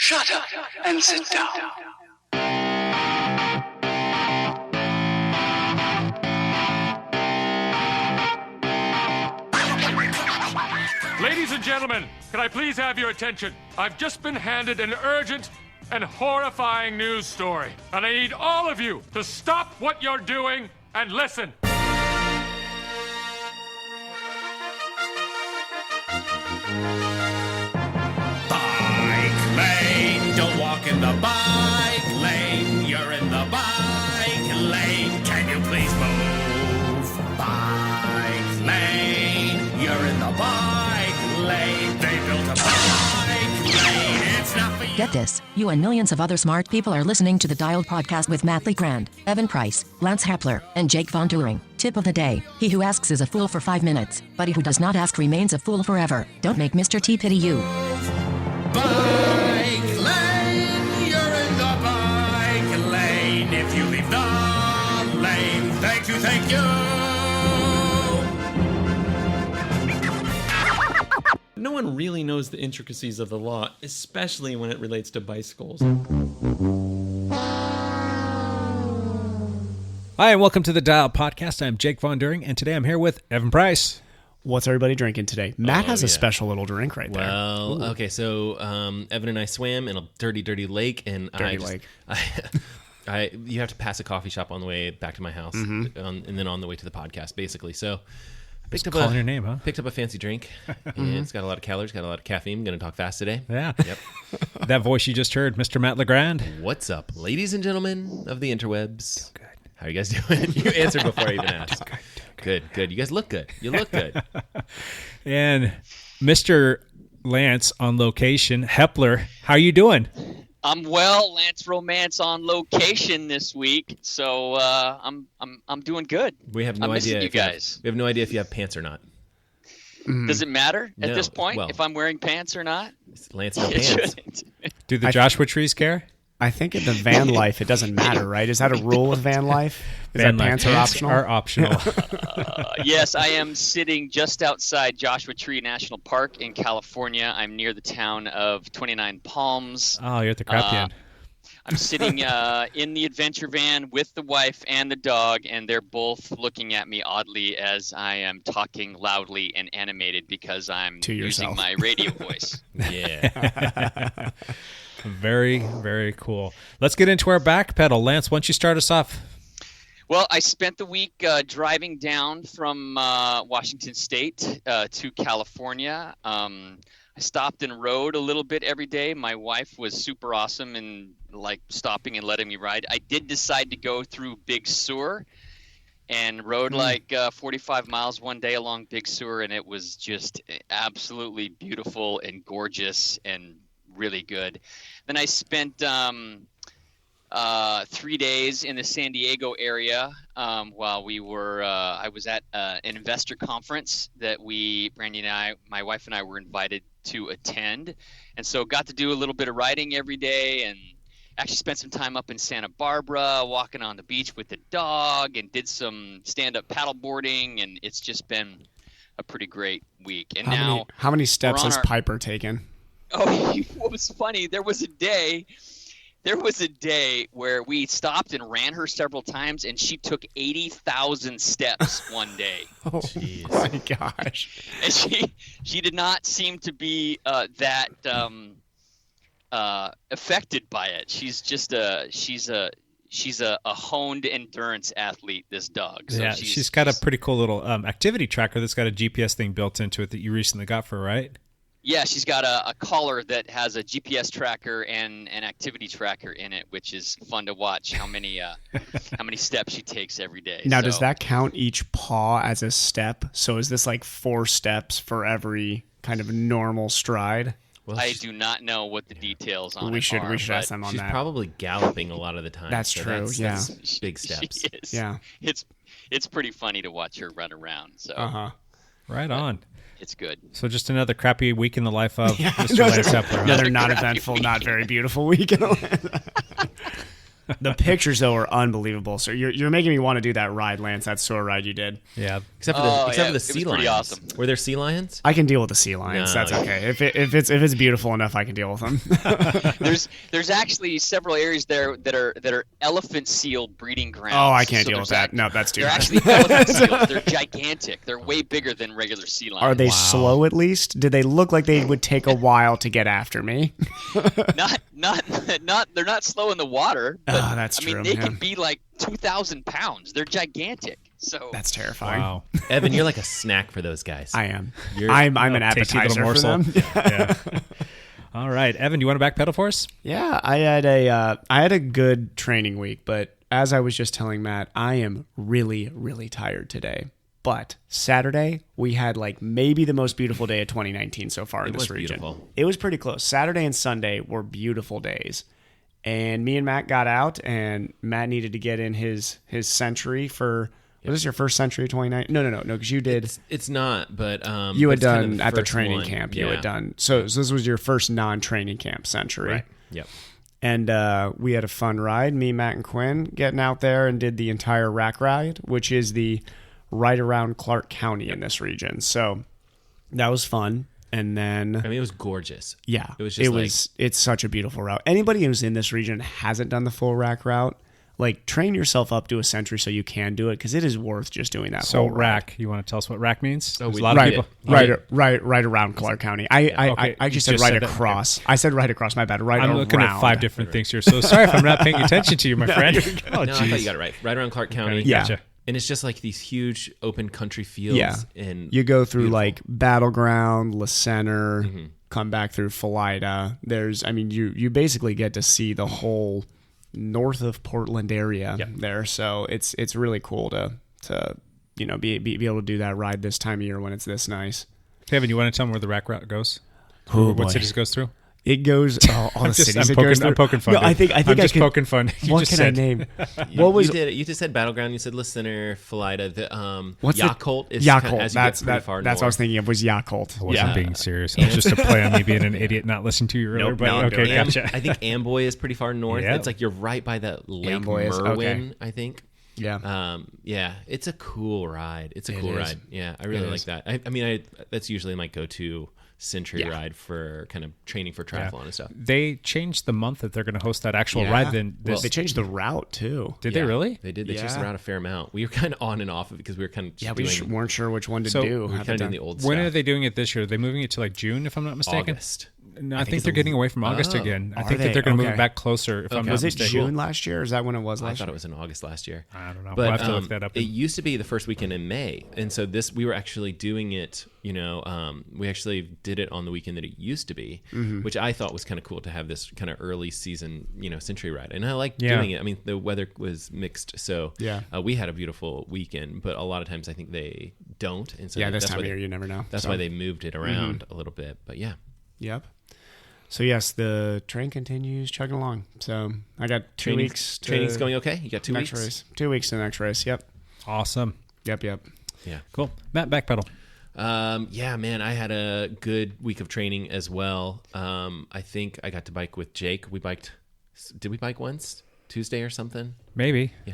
Shut up and sit down. Ladies and gentlemen, can I please have your attention? I've just been handed an urgent and horrifying news story, and I need all of you to stop what you're doing and listen. Bike lane, don't walk in the bike lane. You're in the bike lane. Can you please move? Bike lane, you're in the bike lane. They built a bike lane. It's not for you. Get this, you and millions of other smart people are listening to the Dialed podcast with Matt Legrand, Evan Price, Lance Hepler, and Jake Von Turing. Tip of the day, he who asks is a fool for 5 minutes, but he who does not ask remains a fool forever. Don't make Mr. T pity you. Bike lane, you're in the bike lane. If you leave the lane, thank you, thank you. No one really knows the intricacies of the law, especially when it relates to bicycles. Hi, and welcome to the Dial Podcast. I'm Jake Von During, and today I'm here with Evan Price. What's everybody drinking today? Matt has a special little drink right there. Well, okay, so Evan and I swam in a dirty, dirty lake, and you have to pass a coffee shop on the way back to my house, and then on the way to the podcast, basically. So I picked up calling your name, huh? Picked up a fancy drink, and it's got a lot of calories, got a lot of caffeine. I'm going to talk fast today. Yeah. Yep. That voice you just heard, Mr. Matt Legrand. What's up, ladies and gentlemen of the interwebs? Good. How are you guys doing? You answered before I even asked. Good. You guys look good. You look good. And Mr. Lance on location, Hepler, how you doing? I'm well. Lance Romance on location this week, so I'm doing good. We have no idea, you guys. We have no idea if you have pants or not. Does it matter at this point well, if I'm wearing pants or not? Lance, no It pants. shouldn't. Do the Joshua trees care? I think in the van life, it doesn't matter, right? Is that a rule with van life? Is Van that life pants are optional? Are optional. Yes, I am sitting just outside Joshua Tree National Park in California. I'm near the town of 29 Palms. Oh, you're at the crap end. I'm sitting in the adventure van with the wife and the dog, and they're both looking at me oddly as I am talking loudly and animated because I'm using my radio voice. Yeah. Very, very cool. Let's get into our back pedal. Lance, why don't you start us off? Well, I spent the week driving down from Washington State to California. I stopped and rode a little bit every day. My wife was super awesome and like stopping and letting me ride. I did decide to go through Big Sur and rode like 45 miles one day along Big Sur, and it was just absolutely beautiful and gorgeous and really good. Then I spent 3 days in the San Diego area while we were I was at an investor conference that Brandy and I, my wife and I, were invited to attend, and so got to do a little bit of riding every day, and actually spent some time up in Santa Barbara walking on the beach with the dog, and did some stand-up paddle boarding, and it's just been a pretty great week. And how many steps has Piper taken? Oh, what was funny, there was a day where we stopped and ran her several times, and she took 80,000 steps one day. Oh, my gosh. And she did not seem to be that affected by it. She's a honed endurance athlete, this dog. So yeah, she's got a pretty cool little activity tracker that's got a GPS thing built into it that you recently got for her, right? Yeah, she's got a collar that has a GPS tracker and an activity tracker in it, which is fun to watch how many steps she takes every day. Now, does that count each paw as a step? So is this like 4 steps for every kind of normal stride? Well, I do not know what the details on we it should are, ask them on she's that. She's probably galloping a lot of the time. That's true. That's big steps. She is. Yeah. It's pretty funny to watch her run around. So. Right on. It's good. So just another crappy week in the life of Mr. Lance Hepler. Another not eventful, not very beautiful week in the The pictures though are unbelievable. So you're making me want to do that ride, Lance. That SOAR ride you did. Yeah. Except for the it sea was pretty lions. awesome. Were there sea lions? I can deal with the sea lions. No. That's okay. If it's beautiful enough, I can deal with them. There's actually several areas there that are elephant seal breeding grounds. Oh, I can't So deal with there's that. No, that's too They're much. actually elephant seals. They're gigantic. They're way bigger than regular sea lions. Are they slow at least? Did they look like they would take a while to get after me? Not. They're not slow in the water. But, Oh, that's I mean, true, they yeah. can be like 2,000 pounds. They're gigantic. So That's terrifying. Wow. Evan, you're like a snack for those guys. I am. You're- I'm an Tasty little appetizer for morsel. them. Yeah. All right, Evan, you want to backpedal for us? Yeah, I had a good training week, but as I was just telling Matt, I am really, really tired today. But Saturday, we had like maybe the most beautiful day of 2019 so far in this was region. beautiful. It was pretty close. Saturday and Sunday were beautiful days. And me and Matt got out, and Matt needed to get in his century for... Was this your first century of 2019? No, because you did... It's not, but you had it's kind done of at the first training one. camp. You Yeah. had done... So this was your first non-training camp century. Right. Yep. And we had a fun ride, me, Matt, and Quinn, getting out there and did the entire rack ride, which is the right around Clark County in this region. So that was fun. And then, I mean, it was gorgeous. yeah, It was just it's such a beautiful route. Anybody who's in this region hasn't done the full rack route, like train yourself up to a century so you can do it, because it is worth just doing that So whole ride. rack, you want to tell us what rack means? Oh, There's we a lot did. of people. Right around Clark County. I Okay, actually you said just right said that. across. I said right across. My bad. Right I'm around. looking at 5 different things here, so sorry if I'm not paying attention to you, my friend. Oh, No, I thought jeez. you got it right. Right around Clark County. Yeah. Gotcha. And it's just like these huge open country fields. Yeah. And You go through beautiful. like Battleground, La Center, come back through Philida. You basically get to see the whole north of Portland area there. So it's really cool to be able to do that ride this time of year when it's this nice. Kevin, you want to tell me where the rack route goes? Oh, What boy. cities it goes through? It goes all the cities. It goes through. I'm poking fun. No, I think I'm just could- poking fun. You What just can said. I name? You, What was you did? You just said Battleground. You said La Center, Philida. The what's Yakult is Yakult? Kind of, as you That's get pretty far that's what I was north. thinking of. Was Yakult? I wasn't being serious. It was just a play on me being an idiot, not listening to you earlier. Nope, but no, I'm okay, doing it. gotcha. I think Amboy is pretty far north. Yeah. It's like you're right by that Lake Amboy is- Merwin, okay. I think. Yeah. Yeah, it's a cool ride. It's a cool is. ride. Yeah, I really It like is. that. I mean, that's usually my go-to century ride for kind of training for triathlon and stuff. They changed the month that they're going to host that actual Yeah. ride. Then Well, they changed the route too. did they really? They did. They changed Yeah. around a fair amount. We were kind of on and off of it because we were kind of Yeah, we just weren't sure which one to So- do. we were at kind of the doing the time. old When stuff. are they doing it this year? Are they moving it to like June, if I'm not mistaken? August. No, I think it's they're getting away from August Oh. again. I Are think they? that they're going to move Okay. it back closer, if I'm not Was it mistaken. June last year, or is that when it was I last thought year? it was in August last year. I don't know. But We'll have to look that up. it used to be the first weekend in May, and so we were actually doing it. We actually did it on the weekend that it used to be, which I thought was kind of cool to have this kind of early season, century ride. And I liked doing it. I mean, the weather was mixed, so we had a beautiful weekend. But a lot of times, I think they don't, and so Yeah, this that's time why of year you never know. That's So- why they moved it around a little bit. But yeah. Yep. So yes, the train continues chugging along. So I got 2 weeks. Training's going okay. You got 2 next weeks. race. 2 weeks to the next race. Yep. Awesome. Yep. Yeah. Cool. Matt, backpedal. Yeah, man, I had a good week of training as well. I think I got to bike with Jake. Did we bike once? Tuesday or something? Maybe. Yeah.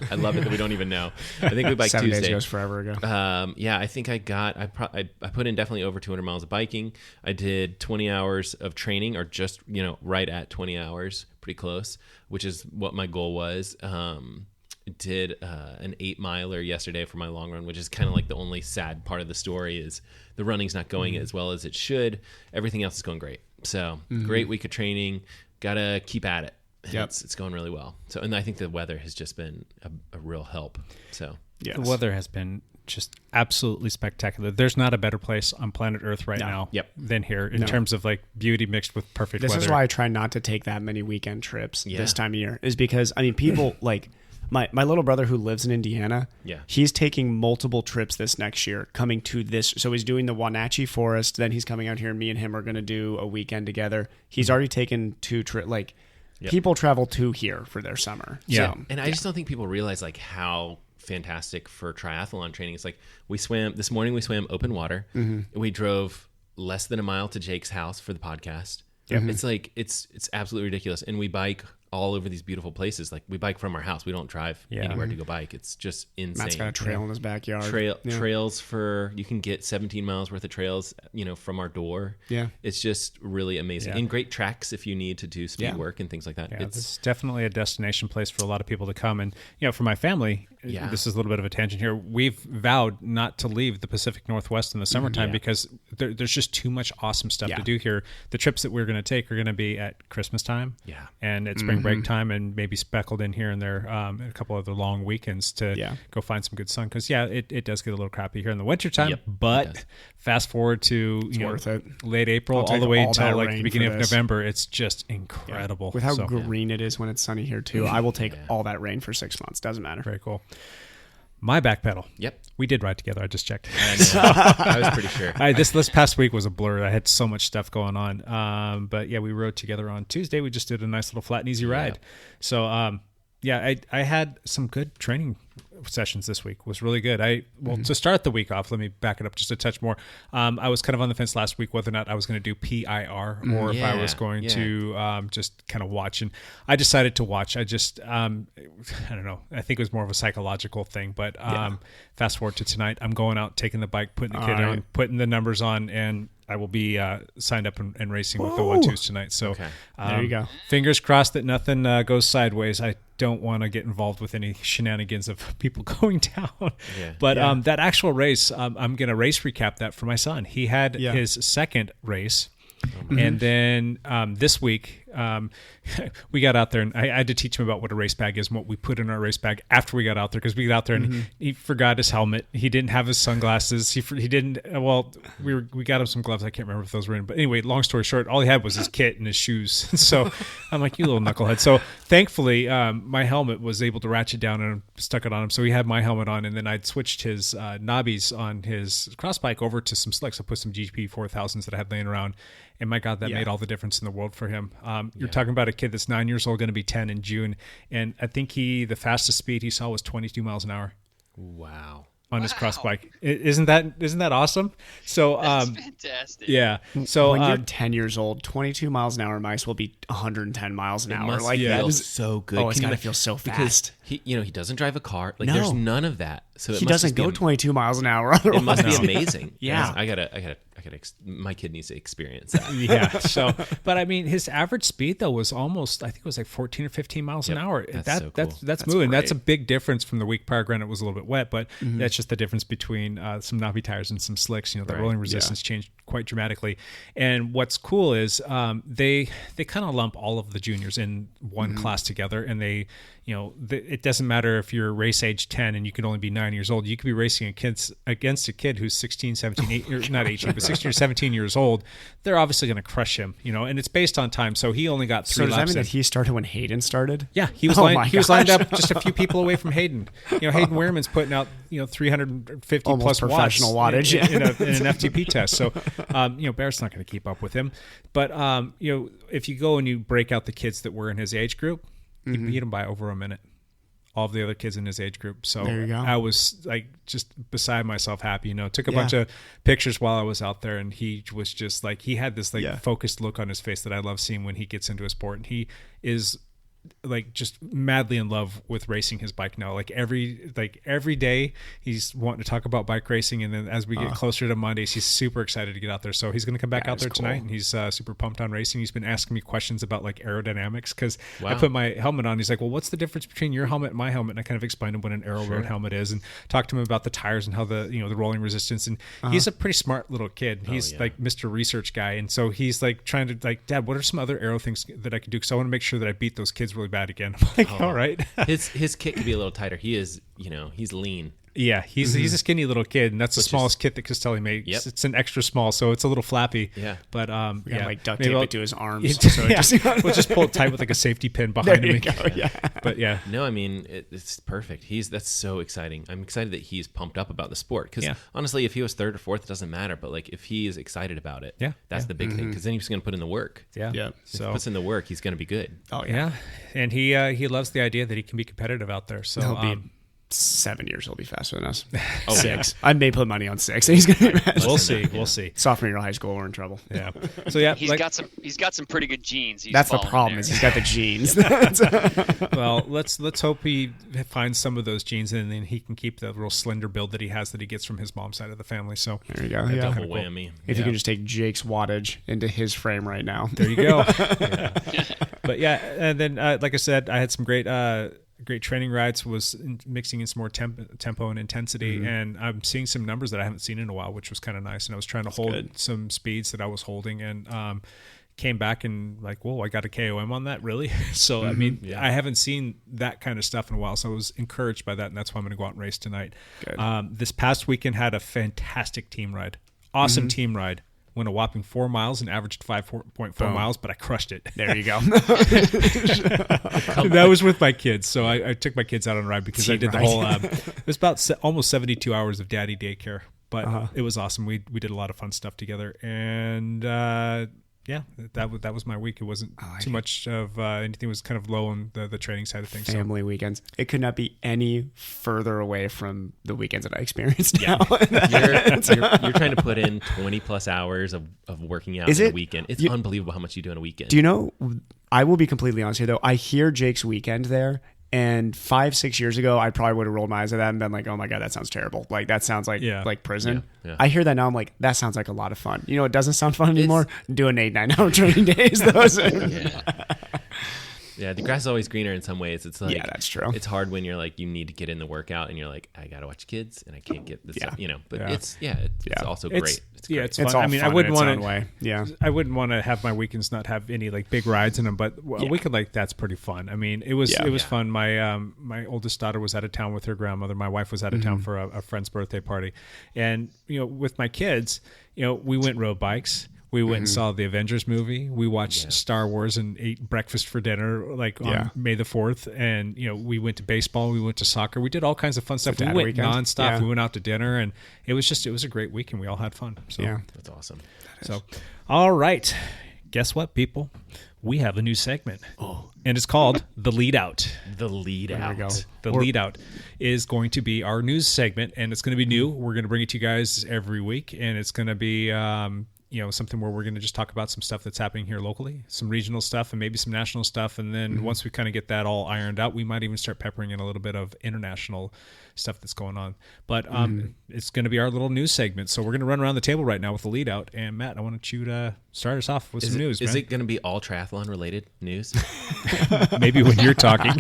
I love it that we don't even know. I think we biked 7 Tuesday. days goes forever ago. Yeah, I think I put in definitely over 200 miles of biking. I did 20 hours of training, or just, right at 20 hours, pretty close, which is what my goal was. Did an 8-miler yesterday for my long run, which is kind of like the only sad part of the story is the running's not going as well as it should. Everything else is going great. So great week of training. Gotta keep at it. And Yep. it's going really well. So, and I think the weather has just been a real help. So Yes. The weather has been just absolutely spectacular. There's not a better place on planet Earth right now than here in terms of like beauty mixed with perfect This weather. is why I try not to take that many weekend trips Yeah. this time of year, is because people like my little brother who lives in Indiana. Yeah. He's taking multiple trips this next year, coming to this. So he's doing the Wenatchee Forest. Then he's coming out here, and me and him are going to do a weekend together. He's already taken 2 trips. Like people travel to here for their summer. Yeah. So, And I just don't think people realize like how fantastic for triathlon training. It's like this morning we swam open water. We drove less than a mile to Jake's house for the podcast. It's like, it's absolutely ridiculous. And we bike all over these beautiful places. Like we bike from our house. We don't drive anywhere to go bike. It's just insane. Matt's got a trail in his backyard. Trails you can get 17 miles worth of trails, from our door. Yeah. It's just really amazing. And great tracks if you need to do speed work and things like that. Yeah, it's definitely a destination place for a lot of people to come. And, for my family, this is a little bit of a tangent here. We've vowed not to leave the Pacific Northwest in the summertime because there's just too much awesome stuff to do here. The trips that we're going to take are going to be at Christmas time. Yeah. And at spring break time, and maybe speckled in here and there a couple of the long weekends to go find some good sun. Because it does get a little crappy here in the wintertime, but fast forward to worth it. Late April all the way until like the beginning of November, it's just incredible. With how green it is when it's sunny here too, I will take all that rain for 6 months. Doesn't matter. Very cool. My back pedal. Yep. We did ride together. I just checked. I was pretty sure. This past week was a blur. I had so much stuff going on. But we rode together on Tuesday. We just did a nice little flat and easy ride. So, I had some good training sessions this week. It was really good. To start the week off, let me back it up just a touch more. I was kind of on the fence last week whether or not I was going to do PIR or if I was going to just kind of watch. And I decided to watch. I just, I don't know. I think it was more of a psychological thing. But fast forward to tonight, I'm going out, taking the bike, putting the kid on, putting the numbers on, and I will be signed up and racing with the 1-2s tonight. So there you go. Fingers crossed that nothing goes sideways. I don't want to get involved with any shenanigans of people going down. But that actual race, I'm going to race recap that for my son. He had his second race. And then this week, we got out there, and I had to teach him about what a race bag is and what we put in our race bag after we got out there, because we got out there and he forgot his helmet. He didn't have his sunglasses. He didn't. Well, we got him some gloves. I can't remember if those were in. But anyway, long story short, all he had was his kit and his shoes. So I'm like, you little knucklehead. So thankfully, my helmet was able to ratchet down and stuck it on him. So he had my helmet on, and then I'd switched his knobbies on his cross bike over to some slicks. I put some GP 4000s that I had laying around. And my God, that made all the difference in the world for him. You're talking about a kid that's 9 years old, going to be 10 in June. And I think the fastest speed he saw was 22 miles an hour. Wow. On his cross bike. Isn't that awesome? So that's fantastic. Yeah. So when you're 10 years old, 22 miles an hour might as well be 110 miles an hour. Must like feel that is so good. Oh, it's gotta feel so fast. He doesn't drive a car. Like there's none of that. So he doesn't go 22 miles an hour. It must be amazing. Yeah. I gotta. My kid needs to experience that. Yeah. So, but I mean, his average speed though was almost, I think it was like 14 or 15 miles an hour. That's so cool. That's moving. Great. That's a big difference from the week prior. Granted, it was a little bit wet, but that's just the difference between some knobby tires and some slicks. The rolling resistance changed quite dramatically. And what's cool is they kind of lump all of the juniors in one class together, and they. It doesn't matter if you're race age 10 and you can only be 9 years old. You could be racing against a kid who's 16, 17, not 18, but 16 or 17 years old. They're obviously going to crush him, and it's based on time. So he only got 3 laps. So does that mean that he started when Hayden started? Yeah, he was lined up just a few people away from Hayden. Hayden Wehrman's putting out 350 almost plus professional wattage in an FTP test. So Barrett's not going to keep up with him. But if you go and you break out the kids that were in his age group, he beat him by over a minute. All of the other kids in his age group. So there you go. I was like just beside myself happy, took a bunch of pictures while I was out there, and he was just like, he had this focused look on his face that I love seeing when he gets into a sport. And he is like just madly in love with racing his bike now. Like every day he's wanting to talk about bike racing, and then as we get closer to Mondays, he's super excited to get out there. So he's going to come back out there tonight, and he's super pumped on racing. He's been asking me questions about like aerodynamics because I put my helmet on. He's like, well, what's the difference between your helmet and my helmet? And I kind of explained to him what an aero road helmet is, and talked to him about the tires and how the the rolling resistance. And he's a pretty smart little kid. He's like Mr. Research guy, and so he's like trying to like, Dad, what are some other aero things that I could do? Because I want to make sure that I beat those kids really bad again. I'm like, all right. his kit could be a little tighter. He is, he's lean. Yeah, he's a skinny little kid, and that's the smallest kit that Castelli makes. Yep. It's an extra small, so it's a little flappy. Yeah, but like duct tape it to his arms. We'll just pull it tight with like a safety pin behind him. But no, I mean it's perfect. That's so exciting. I'm excited that he's pumped up about the sport because honestly, if he was 3rd or 4th, it doesn't matter. But like if he is excited about it, that's the big thing because then he's going to put in the work. Yeah. So if he puts in the work, he's going to be good. Oh yeah, and he loves the idea that he can be competitive out there. So 7 years he'll be faster than us. Oh, 6. I may put money on 6. He's going to be faster. We'll see. We'll see. Sophomore year of high school, we're in trouble. Yeah. So yeah, He's got some pretty good genes. That's the problem. Is he's got the genes. Well, let's hope he finds some of those genes, and then he can keep the real slender build that he has that he gets from his mom's side of the family. So there you go. Yeah. Double whammy. If you can just take Jake's wattage into his frame right now. There you go. Yeah. But yeah, and then like I said, I had some great training rides, was mixing in some more tempo and intensity, and I'm seeing some numbers that I haven't seen in a while, which was kind of nice. And I was trying to hold some speeds that I was holding, and came back and like, whoa, I got a KOM on that, really? So I mean, I haven't seen that kind of stuff in a while, so I was encouraged by that, and that's why I'm going to go out and race tonight. This past weekend had a fantastic team ride, awesome team ride. Went a whopping 4 miles and averaged 5.4 miles, but I crushed it. There you go. That was with my kids. So I took my kids out on a ride because I did the whole, it was about almost 72 hours of daddy daycare, but it was awesome. We did a lot of fun stuff together. And yeah, that was my week. It wasn't too much of anything. It was kind of low on the training side of things. Family weekends. It could not be any further away from the weekends that I experienced now. You're trying to put in 20 plus hours of working out in a weekend. It's unbelievable how much you do in a weekend. Do you know, I will be completely honest here though. I hear Jake's weekend there, and 5-6 years ago, I probably would have rolled my eyes at that and been like, oh my God, that sounds terrible. Like that sounds like prison. Yeah. I hear that now. I'm like, that sounds like a lot of fun. You know, it doesn't sound fun anymore. Doing 8-9 hour training days. Those. Yeah, the grass is always greener in some ways. It's like, yeah, that's true. It's hard when you're like, you need to get in the workout and you're like, I got to watch kids and I can't get this stuff, but it's also great. It's great. It's fun. I mean, I wouldn't want to, yeah. I wouldn't want to have my weekends not have any like big rides in them, but a weekend like that's pretty fun. I mean, it was fun. My oldest daughter was out of town with her grandmother. My wife was out of town for a friend's birthday party. And, with my kids, we went road bikes. We went and saw the Avengers movie. We watched Star Wars and ate breakfast for dinner, on May the 4th. And, we went to baseball. We went to soccer. We did all kinds of fun stuff. We went nonstop. Yeah. We went out to dinner, and it was a great weekend. We all had fun. So that's awesome. All right. Guess what, people? We have a new segment. And it's called The Leadout. The Leadout. There we go. The Leadout is going to be our news segment, and it's going to be new. We're going to bring it to you guys every week, and it's going to be something where we're going to just talk about some stuff that's happening here locally, some regional stuff and maybe some national stuff. And then once we kind of get that all ironed out, we might even start peppering in a little bit of international stuff that's going on. But it's going to be our little news segment. So we're going to run around the table right now with the lead out. And Matt, I want you to start us off with some news. Is it going to be all triathlon related news? Maybe when you're talking.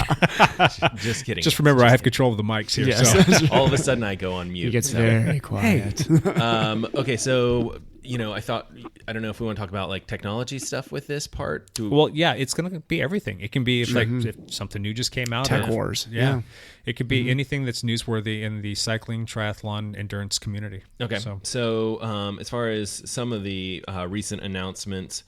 Just kidding. Just remember, I have control of the mics here. Yes. So. All of a sudden I go on mute. He gets very quiet. Okay, so... I don't know if we want to talk about like technology stuff with this part. Well, yeah, it's going to be everything. It can be if something new just came out. Tech wars. Yeah. It could be anything that's newsworthy in the cycling, triathlon, endurance community. Okay. So as far as some of the recent announcements,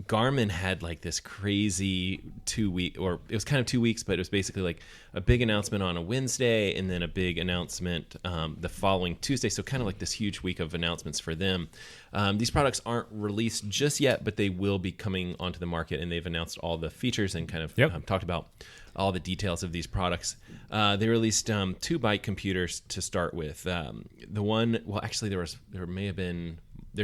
Garmin had like this crazy 2 week, or it was kind of 2 weeks, but it was basically like a big announcement on a Wednesday and then a big announcement the following Tuesday. So kind of like this huge week of announcements for them. These products aren't released just yet, but they will be coming onto the market, and they've announced all the features and kind of talked about all the details of these products. They released 2 bike computers to start with. The one, well, actually there's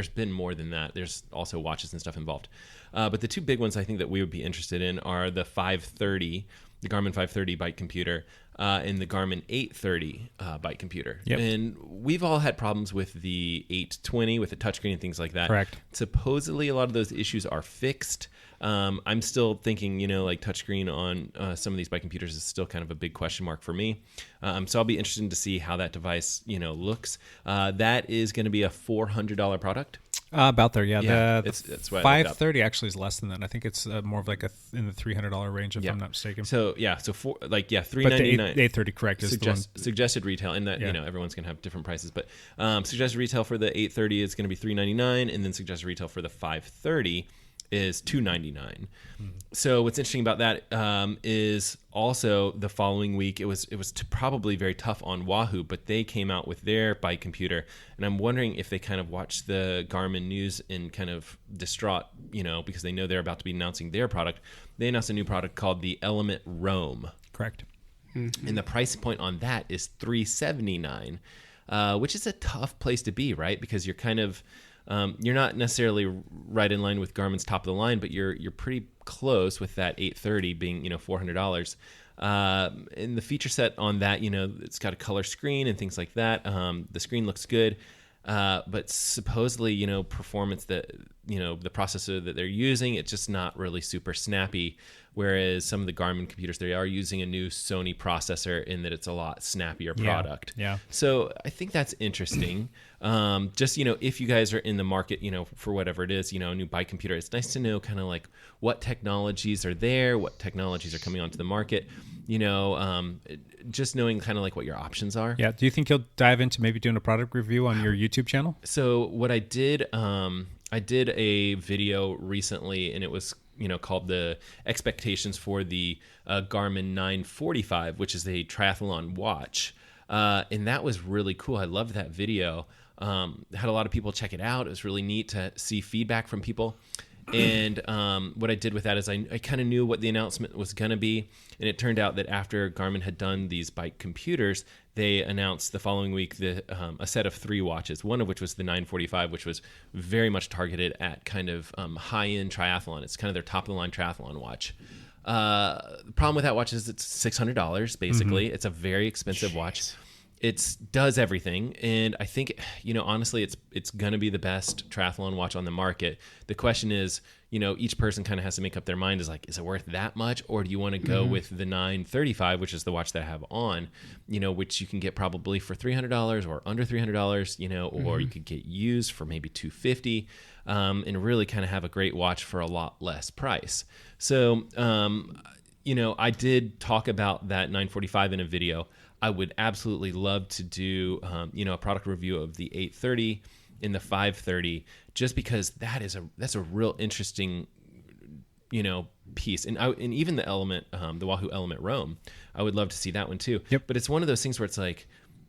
been more than that. There's also watches and stuff involved. But the 2 big ones I think that we would be interested in are the 530, the Garmin 530 bike computer, and the Garmin 830 bike computer. Yep. And we've all had problems with the 820 with the touchscreen and things like that. Correct. Supposedly a lot of those issues are fixed. I'm still thinking, like touchscreen on some of these bike computers is still kind of a big question mark for me. So I'll be interested to see how that device, looks. That is going to be a $400 product. About there, yeah. It's what 530 actually is less than that. I think it's more of like in the $300 range, if I'm not mistaken. So $399. But the 830, correct, is the one. Suggested retail, and that everyone's gonna have different prices. But suggested retail for the 830 is gonna be $399, and then suggested retail for the 530 is $299. So what's interesting about that is also the following week it was probably very tough on Wahoo, but they came out with their bike computer, and I'm wondering if they kind of watched the Garmin news and kind of distraught, because they know they're about to be announcing their product. They announced a new product called the Element Roam. Correct. and the price point on that is $379, which is a tough place to be, right? Because you're kind of you're not necessarily right in line with Garmin's top of the line, but you're pretty close with that 830 being $400. And the feature set on that, it's got a color screen and things like that. The screen looks good. But supposedly, performance that, the processor that they're using, it's just not really super snappy. Whereas some of the Garmin computers, they are using a new Sony processor in that it's a lot snappier product. Yeah. So I think that's interesting. Just, if you guys are in the market, for whatever it is, a new bike computer, it's nice to know kind of like what technologies are there, what technologies are coming onto the market, just knowing kind of like what your options are. Yeah. Do you think you'll dive into maybe doing a product review on your YouTube channel? So what I did a video recently, and it was, called the expectations for the Garmin 945, which is a triathlon watch. And that was really cool. I loved that video. Had a lot of people check it out. It was really neat to see feedback from people. And what I did with that is I kind of knew what the announcement was going to be. And it turned out that after Garmin had done these bike computers, they announced the following week a set of 3 watches, one of which was the 945, which was very much targeted at kind of high-end triathlon. It's kind of their top-of-the-line triathlon watch. The problem with that watch is it's $600, basically. It's a very expensive watch. It does everything, and I think, honestly, it's going to be the best triathlon watch on the market. The question is, each person kind of has to make up their mind, is it worth that much, or do you want to go with the 935, which is the watch that I have on, which you can get probably for $300 or under $300, or you could get used for maybe $250, and really kind of have a great watch for a lot less price. So, I did talk about that 945 in a video. I would absolutely love to do, a product review of the 830 and the 530, just because that's a real interesting, piece. And even the Element, the Wahoo Element Roam, I would love to see that one too. Yep. But it's one of those things where it's like,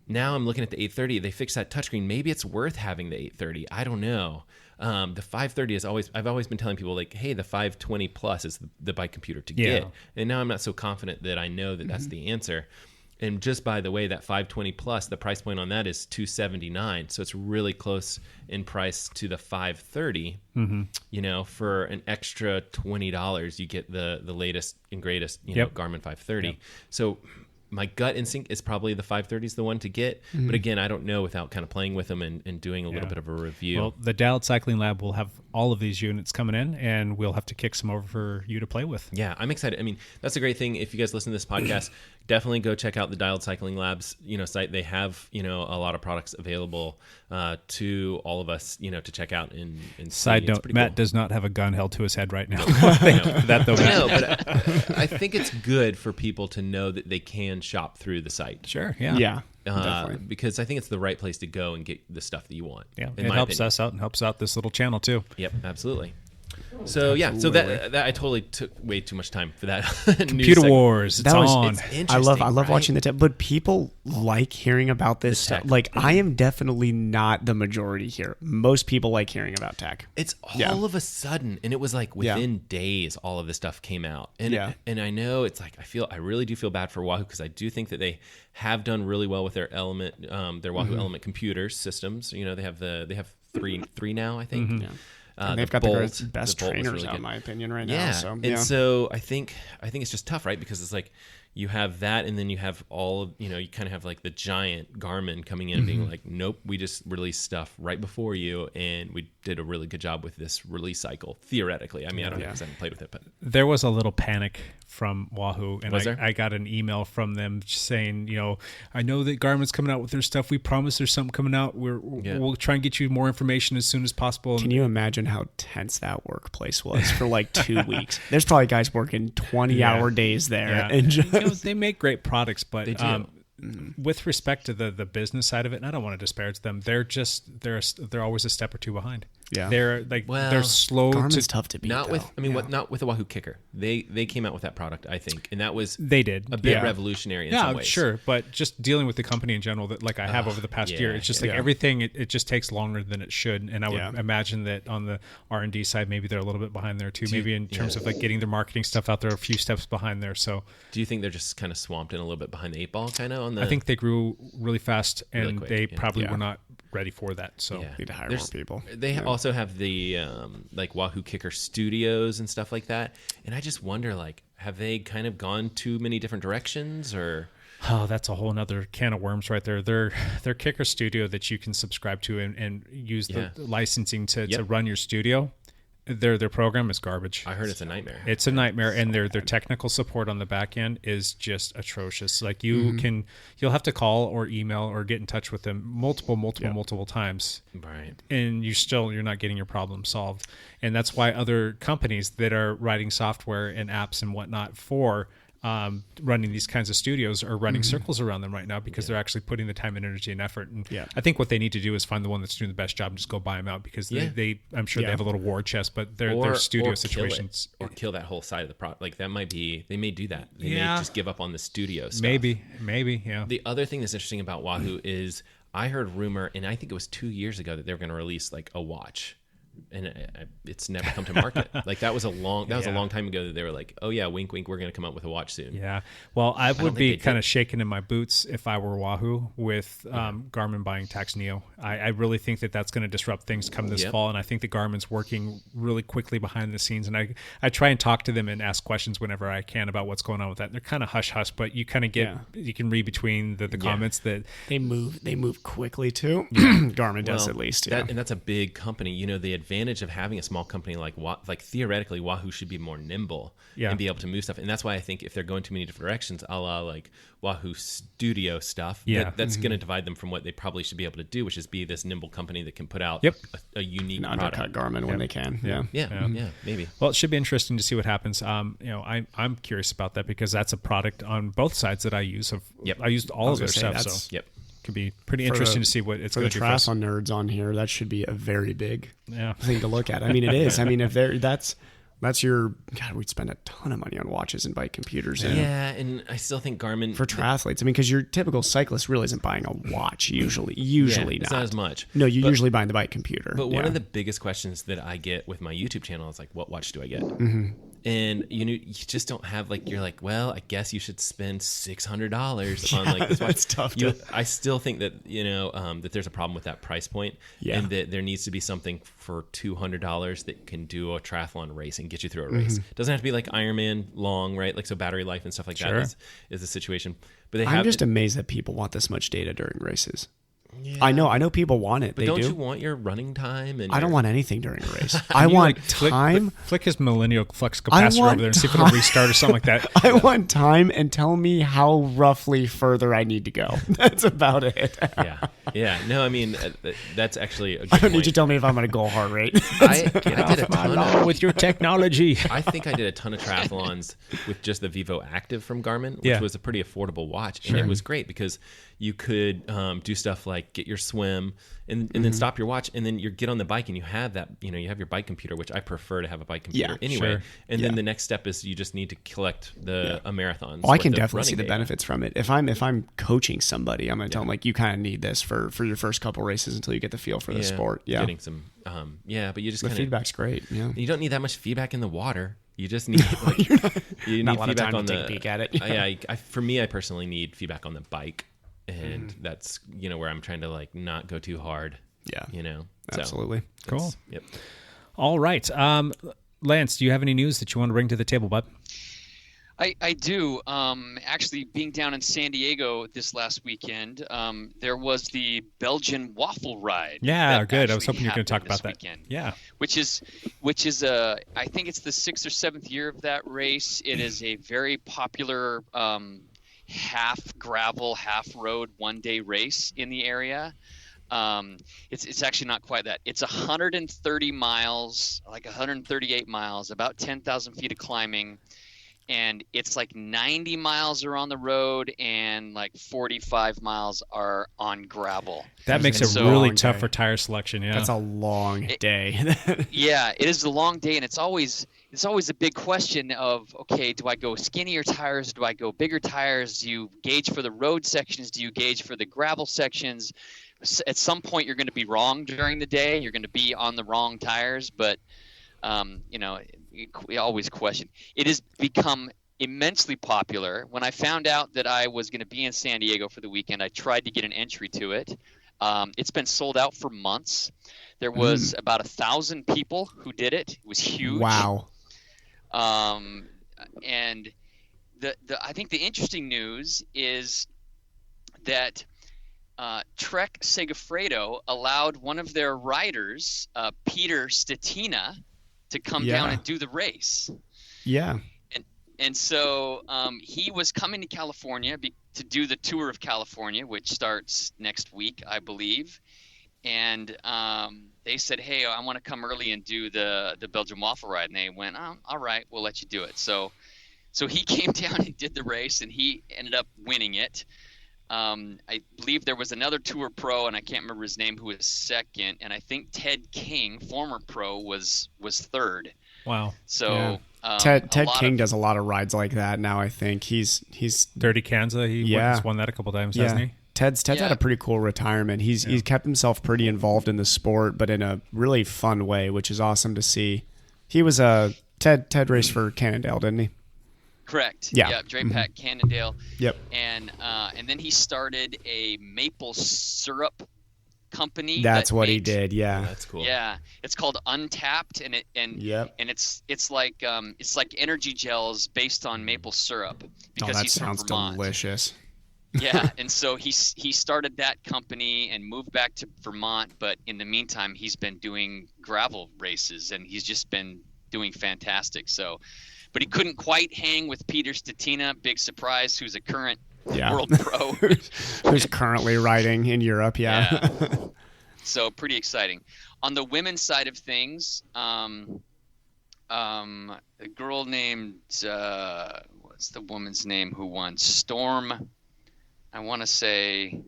now I'm looking at the 830, they fixed that touchscreen. Maybe it's worth having the 830. I don't know. The 530 I've always been telling people, like, hey, the 520 Plus is the bike computer to get. And now I'm not so confident that I know that that's the answer. And just by the way, that 520 Plus, the price point on that is $279. So it's really close in price to the 530. For an extra $20, you get the latest and greatest, Garmin 530. So my gut instinct is probably the 530 is the one to get. But again, I don't know without kind of playing with them and doing a little bit of a review. Well, the Dialed Cycling Lab will have all of these units coming in, and we'll have to kick some over for you to play with. Yeah, I'm excited. I mean, that's a great thing. If you guys listen to this podcast, definitely go check out the Dialed Cycling Labs, site. They have, a lot of products available to all of us, to check out and see. Side note, Matt does not have a gun held to his head right now. But I think it's good for people to know that they can shop through the site. Sure, yeah. Because I think it's the right place to go and get the stuff that you want. Yeah, it helps us out and helps out this little channel too. Yep, absolutely. So so that I totally took way too much time for that. Computer Wars, it's on. I love watching the but people like hearing about this stuff. Like, I am definitely not the majority here. Most people like hearing about tech. It's all of a sudden, and it was like within days, all of this stuff came out. And I know it's like I really do feel bad for Wahoo, because I do think that they have done really well with their Element, their Wahoo Element computer systems. They have three now, I think. And they've got the best trainers really out, in my opinion, right now. So I think it's just tough, right? Because it's like you have that, and then you have all of, you kind of have like the giant Garmin coming in and being like, nope, we just released stuff right before you, and we did a really good job with this release cycle, theoretically. I mean, I don't know, because I haven't played with it, but there was a little panic from Wahoo, and I got an email from them saying, I know that Garmin's coming out with their stuff. We promise there's something coming out. We'll try and get you more information as soon as possible. Can you imagine how tense that workplace was for like 2 weeks? There's probably guys working 20-hour days there, and they make great products, but they do. With respect to the business side of it, and I don't want to disparage them, they're always a step or two behind. Yeah. They're slow. Garmin's tough to beat. Not with the Wahoo Kicker. They came out with that product, I think, and that was they did a bit revolutionary in some ways. Sure, but just dealing with the company in general that I have over the past year, it's just everything. It just takes longer than it should, and I would imagine that on the R&D side, maybe they're a little bit behind there too. Maybe in terms of getting their marketing stuff out there, a few steps behind there. So, do you think they're just kind of swamped in a little bit behind the 8-ball, kind of on the? I think they grew really fast, and really quick, they probably were not ready for that. So need to hire more people. They also have the Wahoo Kicker Studios and stuff like that, and I just wonder have they kind of gone too many different directions or? Oh, that's a whole nother can of worms right there. Their Kicker Studio that you can subscribe to and use the licensing to run your studio. Their program is garbage. I heard it's a nightmare. It's a nightmare, and their technical support on the back end is just atrocious. You'll have to call or email or get in touch with them multiple times, right? And you're not getting your problem solved. And that's why other companies that are writing software and apps and whatnot for running these kinds of studios are running circles around them right now because they're actually putting the time and energy and effort. And I think what they need to do is find the one that's doing the best job and just go buy them out because I'm sure they have a little war chest, but their studio situations or kill that whole side of the product. They may do that. They may just give up on the studio stuff. Maybe. Yeah. The other thing that's interesting about Wahoo is I heard rumor, and I think it was 2 years ago that they were going to release a watch. And it's never come to market. That was a long time ago that they were like, oh yeah, wink wink, we're going to come out with a watch soon. Yeah. Well, I would be kind of shaking in my boots if I were Wahoo with Garmin buying Tacx Neo. I really think that that's going to disrupt things come this fall, and I think that Garmin's working really quickly behind the scenes, and I try and talk to them and ask questions whenever I can about what's going on with that. And they're kind of hush hush, but you kind of get you can read between the comments that they move quickly too. Garmin does at least. And that's a big company. The advantage of having a small company like theoretically Wahoo should be more nimble and be able to move stuff, and that's why I think if they're going too many different directions, a la Wahoo Studio stuff, that's going to divide them from what they probably should be able to do, which is be this nimble company that can put out a unique product. Undercut Garmin when they can. Maybe. Well, it should be interesting to see what happens. I'm curious about that because that's a product on both sides that I use. I used all of their stuff, so could be pretty interesting to see what it's going to do. For the triathlon nerds on here, that should be a very big thing to look at. I mean, it is. I mean, if that's your God, we'd spend a ton of money on watches and bike computers. And I still think Garmin for triathletes. I mean, because your typical cyclist really isn't buying a watch usually it's not as much. No, you're usually buying the bike computer. But one of the biggest questions that I get with my YouTube channel is what watch do I get? And you just don't have you're well, I guess you should spend $600 on this watch. It's tough. I still think that that there's a problem with that price point, and that there needs to be something for $200 that can do a triathlon race and get you through a race. It doesn't have to be like Ironman long, right? So battery life and stuff like that is the situation. But I'm just amazed that people want this much data during races. Yeah. I know people want it. But don't you want your running time? And I don't want anything during a race. I want time. Flick his millennial flux capacitor over there and see if it'll restart or something like that. I want time and tell me how roughly further I need to go. That's about it. No, I mean, that's actually a good I don't point. need to tell me if I'm going to go heart rate. I did a ton with your technology. I think I did a ton of triathlons with just the Vivo Active from Garmin, which was a pretty affordable watch. And it was great because you could do stuff like get your swim and then stop your watch, and then you get on the bike and you have that, you have your bike computer, which I prefer to have a bike computer anyway. And then the next step is you just need to collect a marathon. I can definitely see the benefits from it. If I'm coaching somebody, I'm going to tell them you kind of need this for your first couple races until you get the feel for the sport. Getting some, but you just the feedback's great. Yeah, you don't need that much feedback in the water. You just need you need feedback on the. Take a peek at it. For me, I personally need feedback on the bike. And that's where I'm trying to not go too hard. Absolutely. Cool. Yep. All right. Lance, do you have any news that you want to bring to the table, bud? I do. Actually, being down in San Diego this last weekend, there was the Belgian waffle ride. Yeah, good. I was hoping you were going to talk about that. Weekend, yeah. Which is I think it's the 6th or 7th year of that race. It is a very popular half gravel, half road, 1-day race in the area. It's actually not quite that. It's 130 miles, 138 miles, about 10,000 feet of climbing. and it's like 90 miles are on the road and like 45 miles are on gravel. That makes it really tough for tire selection. Yeah, that's a long day. Yeah, it is a long day, and it's always a big question of, okay, do I go skinnier tires? Do I go bigger tires? Do you gauge for the road sections? Do you gauge for the gravel sections? At some point, you're going to be wrong during the day. You're going to be on the wrong tires, but we always question. It has become immensely popular. When I found out that I was going to be in San Diego for the weekend, I tried to get an entry to it. It's been sold out for months. There was about 1,000 people who did it. It was huge. Wow. And I think the interesting news is that Trek Segafredo allowed one of their riders, Peter Stetina, to come down and do the race. Yeah. And so he was coming to California to do the Tour of California, which starts next week, I believe. And they said, hey, I want to come early and do the Belgian Waffle Ride. And they went, oh, all right, we'll let you do it. So he came down and did the race, and he ended up winning it. I believe there was another Tour Pro, and I can't remember his name, who was second. And I think Ted King, former pro, was third. Wow. So Ted King does a lot of rides like that now. I think he's Dirty Kansas. He's won that a couple times, hasn't he? Ted's had a pretty cool retirement. He's kept himself pretty involved in the sport, but in a really fun way, which is awesome to see. He was Ted raced for Cannondale, didn't he? Correct. Yeah. Yep. Drapac, Cannondale. Yep. And then he started a maple syrup company. That's what he did. Yeah. That's cool. Yeah. It's called Untapped, and it's like energy gels based on maple syrup because he's from Vermont. That sounds delicious. Yeah, and so he started that company and moved back to Vermont, but in the meantime he's been doing gravel races, and he's just been doing fantastic. So, but he couldn't quite hang with Peter Stetina, big surprise, who's a current world pro. Who's currently riding in Europe, yeah. So pretty exciting. On the women's side of things, a girl named what's the woman's name who won? Storm. I want to say.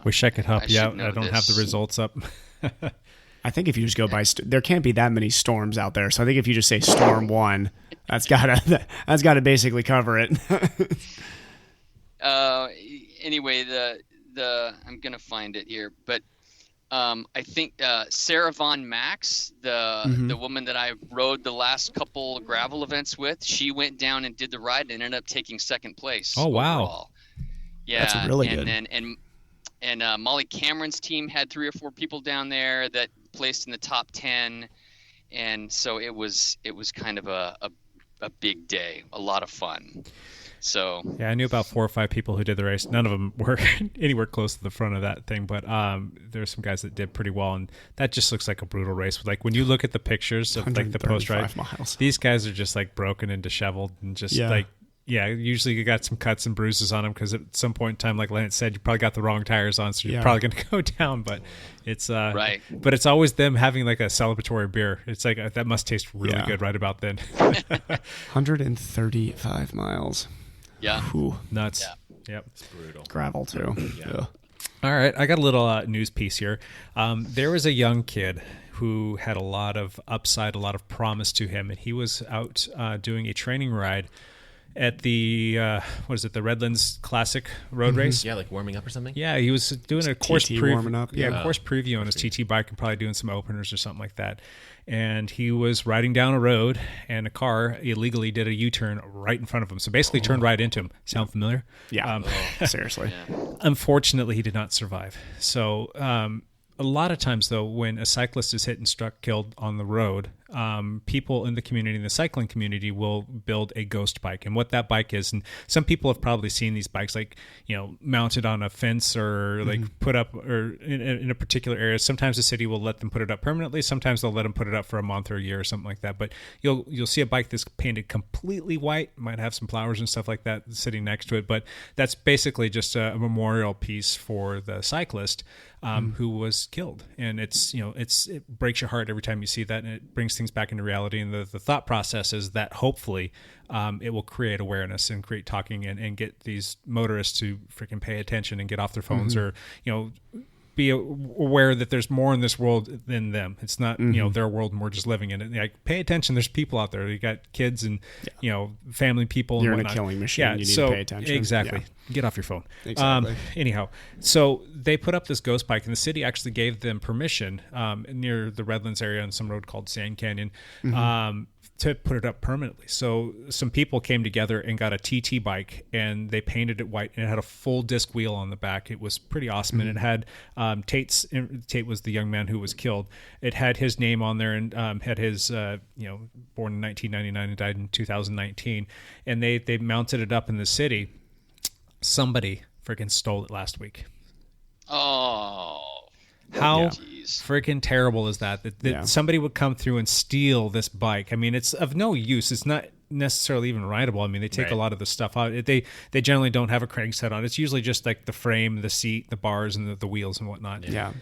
Wish I could help you out. I don't have the results up. I think if you just go by, there can't be that many storms out there. So I think if you just say Storm 1, that's gotta basically cover it. Anyway, the I'm gonna find it here, but I think Sarah Von Max, the woman that I rode the last couple gravel events with, she went down and did the ride and ended up taking second place. Oh wow! Overall. Yeah, that's really good. And Molly Cameron's team had 3 or 4 people down there that placed in the top 10, and so it was kind of a big day, a lot of fun. So yeah, I knew about 4 or 5 people who did the race. None of them were anywhere close to the front of that thing, but there's some guys that did pretty well, and that just looks like a brutal race. Like when you look at the pictures of like the post ride, these guys are just like broken and disheveled, and just usually you got some cuts and bruises on them because at some point in time, like Lance said, you probably got the wrong tires on, so you're probably going to go down. But it's right. But it's always them having like a celebratory beer. It's like that must taste really good right about then. 135 miles. Yeah. Whew. Nuts. Yeah. Yep. It's brutal. Gravel too. Yeah. All right. I got a little news piece here. There was a young kid who had a lot of upside, a lot of promise to him, and he was out doing a training ride at the the Redlands Classic road race. Yeah, like warming up or something. Yeah, he was doing a course warming up. Course preview on his TT bike and probably doing some openers or something like that. And he was riding down a road, and a car illegally did a U-turn right in front of him. So basically, turned right into him. Sound familiar? Yeah. Seriously. Unfortunately, he did not survive. So a lot of times, though, when a cyclist is hit and struck, killed on the road, people in the community, in the cycling community, will build a ghost bike. And what that bike is, and some people have probably seen these bikes, like, mounted on a fence or like put up or in a particular area. Sometimes the city will let them put it up permanently. Sometimes they'll let them put it up for a month or a year or something like that. But you'll see a bike that's painted completely white, might have some flowers and stuff like that sitting next to it. But that's basically just a memorial piece for the cyclist who was killed. And it breaks your heart every time you see that, and it brings things back into reality. And the thought process is that hopefully it will create awareness and create talking and get these motorists to freaking pay attention and get off their phones or, be aware that there's more in this world than them. It's not, their world and we're just living in it. Like, pay attention. There's people out there. You got kids and, family people. You're and in a killing machine. You need to pay attention. Exactly. Yeah. Get off your phone. Exactly. Anyhow, so they put up this ghost bike and the city actually gave them permission near the Redlands area on some road called Sand Canyon to put it up permanently. So some people came together and got a TT bike and they painted it white and it had a full disc wheel on the back. It was pretty awesome. And it had Tate was the young man who was killed. It had his name on there and had his, born in 1999 and died in 2019. And they mounted it up in the city. Somebody freaking stole it last week. Oh. How freaking terrible is that somebody would come through and steal this bike? I mean, it's of no use. It's not necessarily even rideable. I mean, they take a lot of the stuff out. They generally don't have a crankset on. It's usually just like the frame, the seat, the bars, and the wheels and whatnot. Yeah.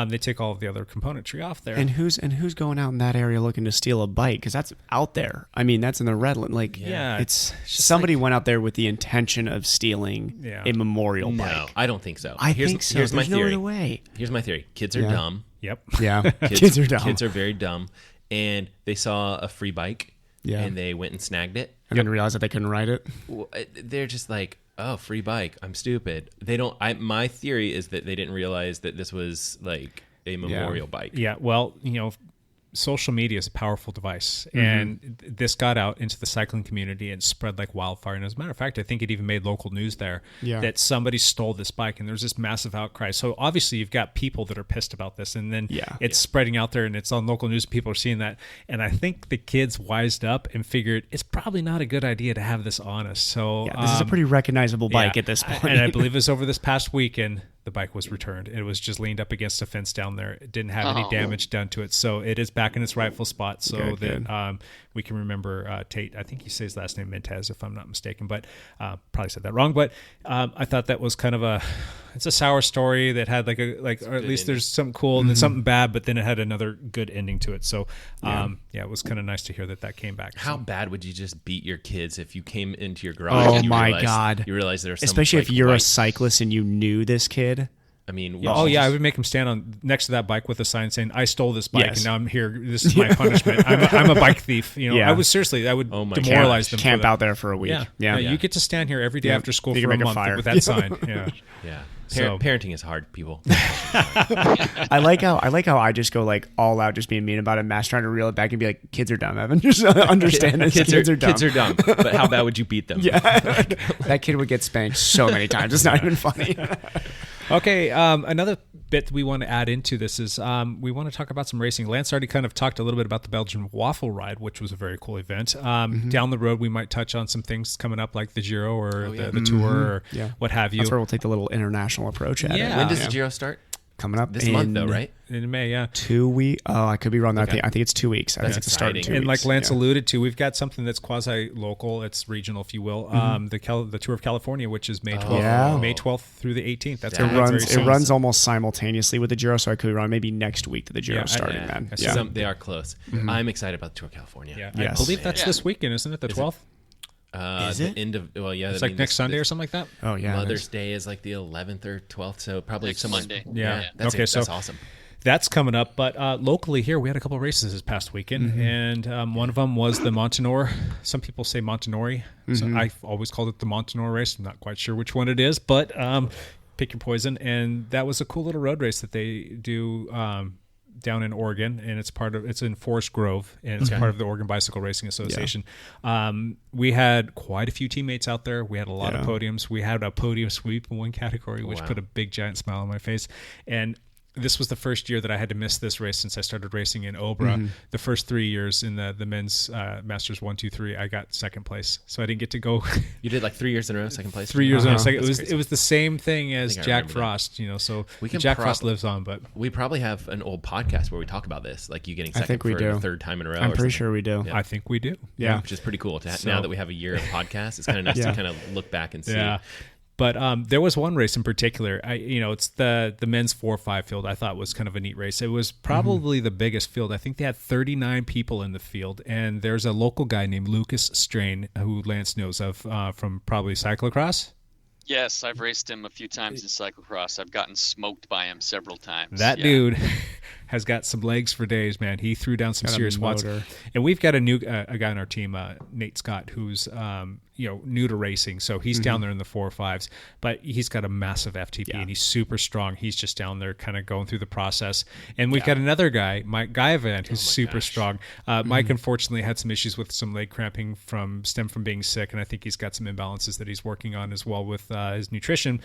They take all of the other componentry off there. And who's going out in that area looking to steal a bike? Because that's out there. I mean, that's in the Redland. Like, it's somebody went out there with the intention of stealing a memorial bike. No, I don't think so. I think so. Here's my There's theory. no other way. Here's my theory. Kids are dumb. Yep. Yeah. Kids are dumb. Kids are very dumb. And they saw a free bike and they went and snagged it. I didn't realize that they couldn't ride it. Well, they're just like, oh, free bike. I'm stupid. They don't. My theory is that they didn't realize that this was like a memorial bike. Yeah. Well, social media is a powerful device, and this got out into the cycling community and spread like wildfire. And as a matter of fact, I think it even made local news there that somebody stole this bike, and there's this massive outcry. So obviously, you've got people that are pissed about this, and then it's spreading out there, and it's on local news. People are seeing that, and I think the kids wised up and figured it's probably not a good idea to have this on us. So this is a pretty recognizable bike at this point. And I believe it was over this past weekend. The bike was returned. It was just leaned up against a fence down there. It didn't have any damage done to it. So it is back in its rightful spot so that we can remember Tate. I think he says his last name Mintez, if I'm not mistaken, but probably said that wrong. But I thought that was kind of it's a sour story that had or at least there's something cool and then something bad, but then it had another good ending to it. So it was kind of nice to hear that came back. How bad would you just beat your kids if you came into your garage and you realized there was some, especially if you're a cyclist and you knew this kid. I mean, I would make him stand next to that bike with a sign saying, "I stole this bike, and now I'm here. This is my punishment. I'm a bike thief." I would demoralize them. Camp out there for a week. Yeah. You get to stand here every day after school for a month with that sign. Yeah. Parenting is hard, people. I like how I just go like all out, just being mean about it. Matt's trying to reel it back and be like, "Kids are dumb, Evan. Just understand this. Kids are dumb. Kids are dumb. But how bad would you beat them?" That kid would get spanked so many times. It's not even funny. Okay, another bit that we want to add into this is we want to talk about some racing. Lance already kind of talked a little bit about the Belgian Waffle Ride, which was a very cool event. Down the road, we might touch on some things coming up like the Giro or the Tour or what have you. That's where we'll take the little international approach at it. When does the Giro start? Coming up this month, though, right? In May, 2 weeks. Oh, I could be wrong. Okay. I think it's 2 weeks. I think it's starting 2 weeks. And like Lance alluded to, we've got something that's quasi-local. It's regional, if you will. The Tour of California, which is May 12th, May 12th through the 18th. It runs almost simultaneously with the Giro, so I could be wrong. Maybe next week that the Giro starting. They are close. I'm excited about the Tour of California. I believe that's this weekend, isn't it? The 12th. Is it? End of it's like next Sunday or something like that. Oh yeah, Mother's Day is like the 11th or 12th, so probably next someone. Monday. Yeah. That's awesome. That's coming up, but locally here we had a couple of races this past weekend, and one of them was the Montanore. Some people say Montanori, so I've always called it the Montanore race. I'm not quite sure which one it is, but pick your poison. And that was a cool little road race that they do down in Oregon, and it's in Forest Grove, and it's part of the Oregon Bicycle Racing Association. We had quite a few teammates out there. We had a lot of podiums. We had a podium sweep in one category, which put a big giant smile on my face. And this was the first year that I had to miss this race since I started racing in Obra. The first 3 years in the men's Masters 1, 2, 3, I got second place, so I didn't get to go. You did like 3 years in a row, second place. 3 years in a row. It was the same thing as Jack Frost, So Jack Frost lives on. But we probably have an old podcast where we talk about this, like you getting second for the third time in a row. I'm pretty sure we do. I think we do. Yeah, which is pretty cool. Now that we have a year of podcasts, it's kind of nice to kind of look back and see. But there was one race in particular. It's the men's 4-5 field. I thought was kind of a neat race. It was probably the biggest field. I think they had 39 people in the field, and there's a local guy named Lucas Strain who Lance knows of from probably cyclocross. Yes, I've raced him a few times in cyclocross. I've gotten smoked by him several times. That dude has got some legs for days, man. He threw down some serious watts. And we've got a guy on our team, Nate Scott, who's new to racing, so he's down there in the 4-5s, but he's got a massive FTP and he's super strong. He's just down there kind of going through the process. And we've got another guy, Mike Guyavant, who's super strong. Mike unfortunately had some issues with some leg cramping from being sick, and I think he's got some imbalances that he's working on as well with his nutrition.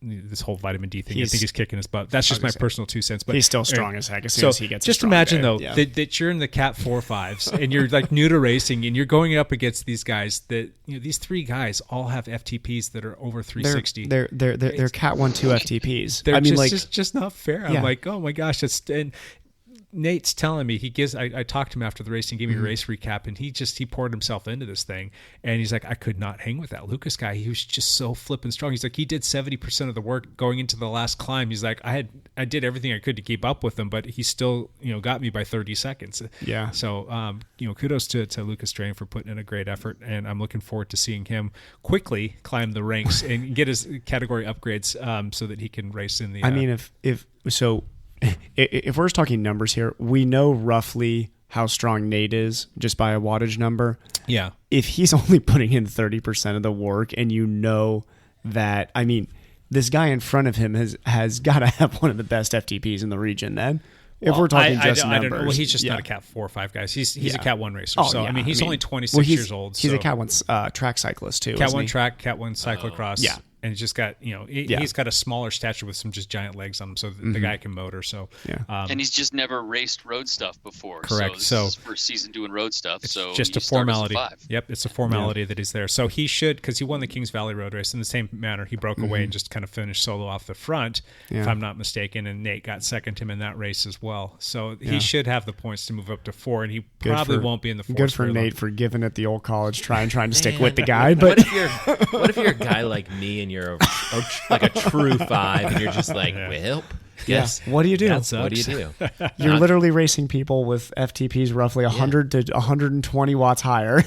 This whole vitamin D thing, I think he's kicking his butt. That's just my personal 2 cents. But he's still strong as heck as soon as he gets just imagine, though, that you're in the Cat 4-5s and you're like new to racing and you're going up against these guys that, these 3 guys all have FTPs that are over 360. They're Cat 1-2 FTPs. They're just not fair. I'm like, oh my gosh, and Nate's telling me, I talked to him after the race and gave me a race recap, and he poured himself into this thing, and he's like, I could not hang with that Lucas guy. He was just so flipping strong. He's like, he did 70% of the work going into the last climb. He's like, I did everything I could to keep up with him, but he still, got me by 30 seconds. Yeah. So, kudos to Lucas Strain for putting in a great effort, and I'm looking forward to seeing him quickly climb the ranks and get his category upgrades, so that he can race in the. If we're just talking numbers here, we know roughly how strong Nate is just by a wattage number. Yeah. If he's only putting in 30% of the work, and that, this guy in front of him has got to have one of the best FTPs in the numbers. Numbers. I don't know. Well, he's just not a Cat 4-5 guy. He's a Cat 1 racer. He's only 26 years old. He's a Cat 1 track cyclist too. Cat 1 track, Cat 1 cyclocross. And he's just got, he's got a smaller stature with some just giant legs on him, so the guy can motor. So, and he's just never raced road stuff before. Correct. So this is his first season doing road stuff. It's so just a formality. Yep, it's a formality that he's there. So he should, because he won the Kings Valley Road race in the same manner. He broke away and just kind of finished solo off the front, if I'm not mistaken. And Nate got second to him in that race as well. So he should have the points to move up to 4, and he probably won't be in the 4. Good for Nate for giving it the old college try and trying to stick with the guy. But what if you're a guy like me and you're like a true 5, and you're just like, well, guess what do you do? What do you do? You're literally racing people with FTPs roughly 100 to 120 watts higher.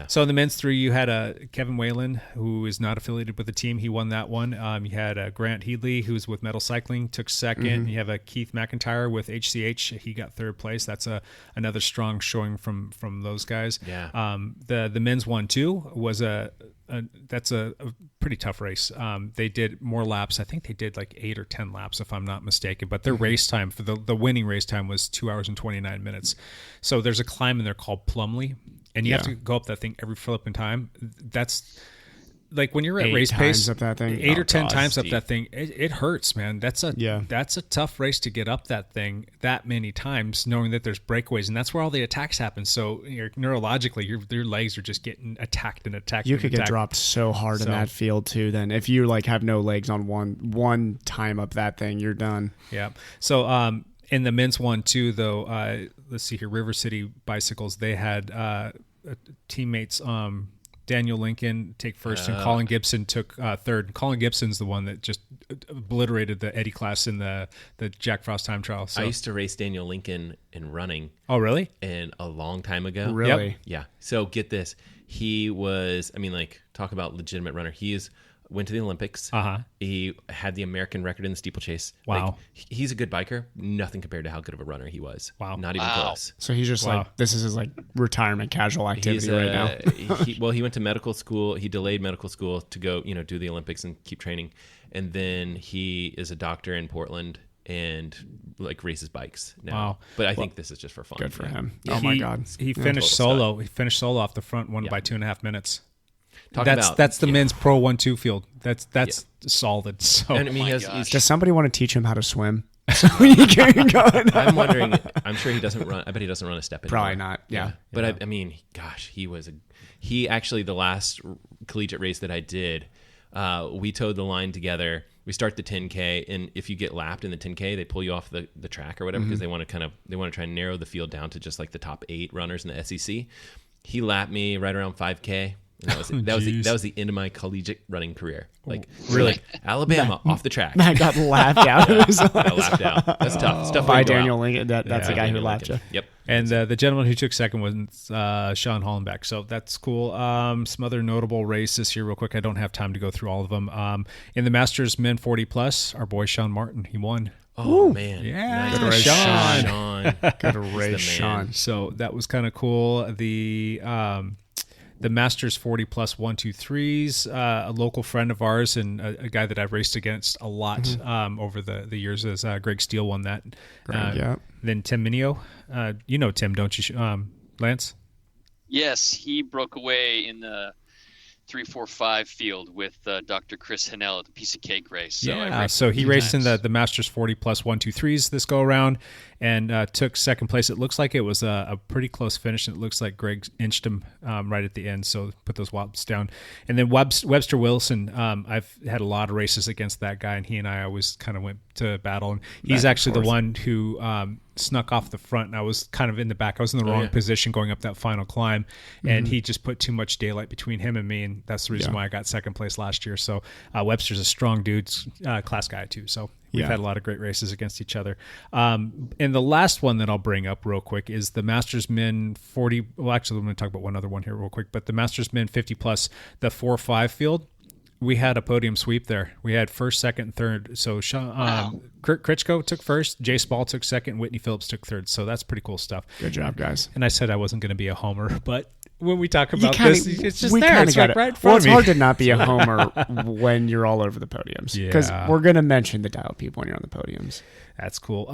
So in the men's 3, you had Kevin Whalen, who is not affiliated with the team. He won that one. You had Grant Headley, who's with Metal Cycling, took second. You have Keith McIntyre with HCH. He got 3rd place. That's another strong showing from those guys. Yeah. The men's 1-2 was that's a pretty tough race. They did more laps. I think they did like 8 or 10 laps, if I'm not mistaken. But their race time for the winning race time was 2 hours and 29 minutes. So there's a climb in there called Plumley, and you have to go up that thing every flipping time. That's like when you're at race pace, up that thing. 8 or 10 times up that thing, it hurts, man. That's a tough race to get up that thing that many times, knowing that there's breakaways, and that's where all the attacks happen. So neurologically, your legs are just getting attacked. You could get dropped so hard in that field too. Then if you have no legs on one time up that thing, you're done. Yeah. So in the men's 1-2 though, let's see here, River City Bicycles, they had teammates. Daniel Lincoln take first, and Colin Gibson took third. Colin Gibson's the one that just obliterated the Eddie class in the Jack Frost time trial. So. I used to race Daniel Lincoln in running. Oh, really? And a long time ago. Really? Yep. Yeah. So get this. He was, talk about legitimate runner. Went to the Olympics. He had the American record in the steeplechase. Wow. He's a good biker. Nothing compared to how good of a runner he was. Wow. Not even close. So he's just this is his retirement casual activity right now. He went to medical school. He delayed medical school to go, do the Olympics and keep training. And then he is a doctor in Portland and races bikes now. Wow. But I think this is just for fun. Good for him. Oh my God. He finished solo. He finished solo off the front, won by 2.5 minutes. That's the men's Pro 1-2 field. That's solid. So and does somebody want to teach him how to swim? So he can go. I'm wondering. I'm sure he doesn't run. I bet he doesn't run a step anymore. Probably not. Yeah. But he actually the last collegiate race that I did, we towed the line together. We start the 10K, and if you get lapped in the 10K, they pull you off the track or whatever because they want to try and narrow the field down to just the top 8 runners in the SEC. He lapped me right around 5K. And that was the end of my collegiate running career. Like really, like, Alabama off the track. I got laughed out. I laughed out. That's tough. Stuff By wouldn't go Daniel out. Lincoln. That's the guy who laughed you. Yep. And the gentleman who took second was Sean Hollenbeck. So that's cool. Some other notable races here real quick. I don't have time to go through all of them. In the Masters Men 40 plus, our boy Sean Martin, he won. Oh, man. Yeah. Nice. Good race, Sean. Good race, Sean. So that was kind of cool. The Masters 40 plus 1-2-3s, a local friend of ours and a guy that I've raced against a lot over the years is Greg Steele won that. Yeah. Then Tim Mineo. You know Tim, don't you, Lance? Yes, he broke away in the 3-4-5 field with Dr. Chris Hennell at the Piece of Cake race. So he raced in the Masters 40 plus 1-2-3s this go around and took second place. It looks like it was a pretty close finish, and it looks like Greg inched him right at the end, so put those wops down. And then Webster Wilson, I've had a lot of races against that guy, and he and I always kind of went to battle. And he's actually the one who snuck off the front, and I was kind of in the back. I was in the wrong position going up that final climb, and he just put too much daylight between him and me, and that's the reason why I got second place last year. So Webster's a strong dude, class guy too, so we've had a lot of great races against each other. And the last one that I'll bring up real quick is the Masters Men 40. Well, actually, I'm going to talk about one other one here real quick, but the Masters Men 50 plus, the 4-5 field. We had a podium sweep there. We had first, second, and third. So Kurt Kritschko took first, Jay Spall took second, Whitney Phillips took third. So that's pretty cool stuff. Good job, guys. And I said I wasn't going to be a homer, but when we talk about this, it's just there. It's like right in front of me. It's hard to not be a homer when you're all over the podiums. Because we're going to mention the dial people when you're on the podiums. That's cool.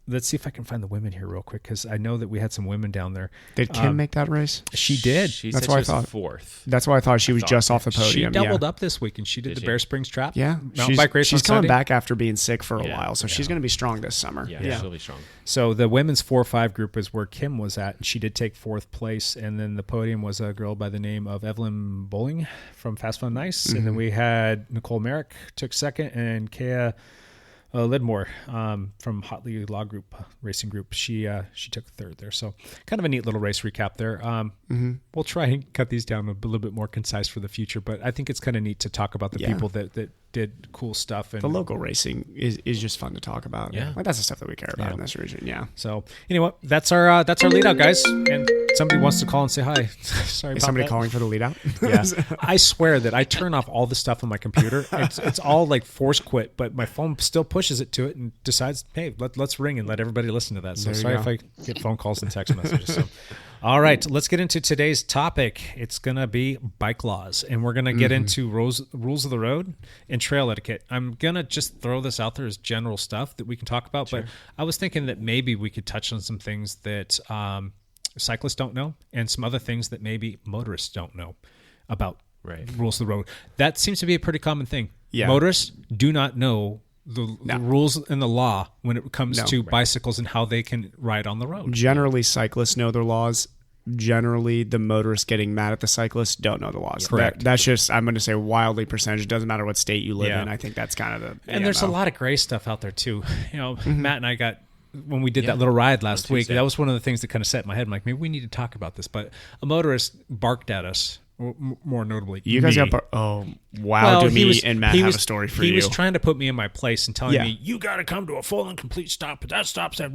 Let's see if I can find the women here real quick, because I know that we had some women down there. Did Kim make that race? She did. That's why I thought fourth. That's why I thought she was just off the podium. She doubled up this week, and she did the Bear Springs Trap. Yeah, mountain bike race. She's on coming Sunday. back after being sick for a while, so she's going to be strong this summer. Yeah, she'll be strong. So the women's 4-5 group is where Kim was at, and she did take fourth place. And then the podium was a girl by the name of Evelyn Bowling from Fast Fun Nice, and then we had Nicole Merrick took second, and Kea Lidmore from Hotley Law Group Racing Group. She took third there. So kind of a neat little race recap there. We'll try and cut these down a little bit more concise for the future, but I think it's kind of neat to talk about the people that did cool stuff. And the local racing is just fun to talk about. Yeah. Like, that's the stuff that we care about in this region. Yeah. So anyway, that's our lead out, guys. And somebody wants to call and say hi. Sorry, Is about somebody that. calling for the lead out? Yeah. I swear that I turn off all the stuff on my computer. It's all like force quit, but my phone still pushes it to it and decides, hey, let's ring and let everybody listen to that. So sorry if I get phone calls and text messages. So. All right, let's get into today's topic. It's going to be bike laws, and we're going to get into rules of the road and trail etiquette. I'm going to just throw this out there as general stuff that we can talk about, but I was thinking that maybe we could touch on some things that cyclists don't know and some other things that maybe motorists don't know about rules of the road. That seems to be a pretty common thing. Yeah. Motorists do not know the rules and the law when it comes to bicycles and how they can ride on the road. Generally, cyclists know their laws. Generally, the motorists getting mad at the cyclists don't know the laws. Correct. That's just, I'm going to say wildly percentage. It doesn't matter what state you live in. I think that's kind of the And there's a lot of gray stuff out there too. You know, Matt and I got, when we did that little ride last week, that was one of the things that kind of set in my head. I'm like, maybe we need to talk about this. But a motorist barked at us. More notably, you guys got do me and Matt have a story for you. He was trying to put me in my place and telling me, you got to come to a full and complete stop at that stop sign.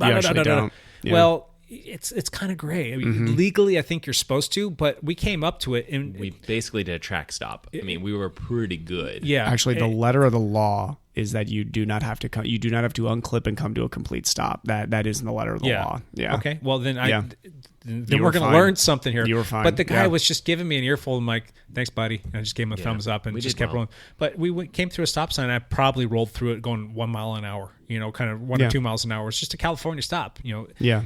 Well, it's kind of gray. I mean, legally, I think you're supposed to, but we came up to it and we basically did a track stop. I mean, we were pretty good. Yeah, actually, the letter of the law is that you do not have to come. You do not have to unclip and come to a complete stop. That is in the letter of the law. Yeah. Okay. Well, then then we're going to learn something here. You were fine. But the guy was just giving me an earful. I'm like, thanks, buddy. And I just gave him a thumbs up and just kept rolling. But we came through a stop sign. And I probably rolled through it going 1 mile an hour, kind of 1 or 2 miles an hour. It's just a California stop, Yeah.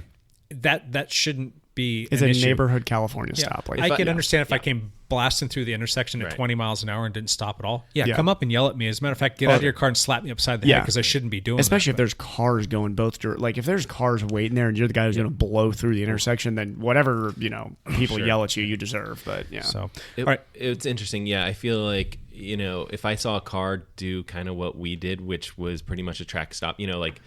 That shouldn't be it's an a issue. Neighborhood California stop. Like, I could understand if I came blasting through the intersection at 20 miles an hour and didn't stop at all. Come up and yell at me. As a matter of fact, get out of your car and slap me upside the head because I shouldn't be doing Especially that. if there's cars going both directions. Like, if there's cars waiting there and you're the guy who's going to blow through the intersection, then whatever, people yell at you, you deserve. But, So, all right. It's interesting. Yeah, I feel like, if I saw a car do kind of what we did, which was pretty much a track stop, like,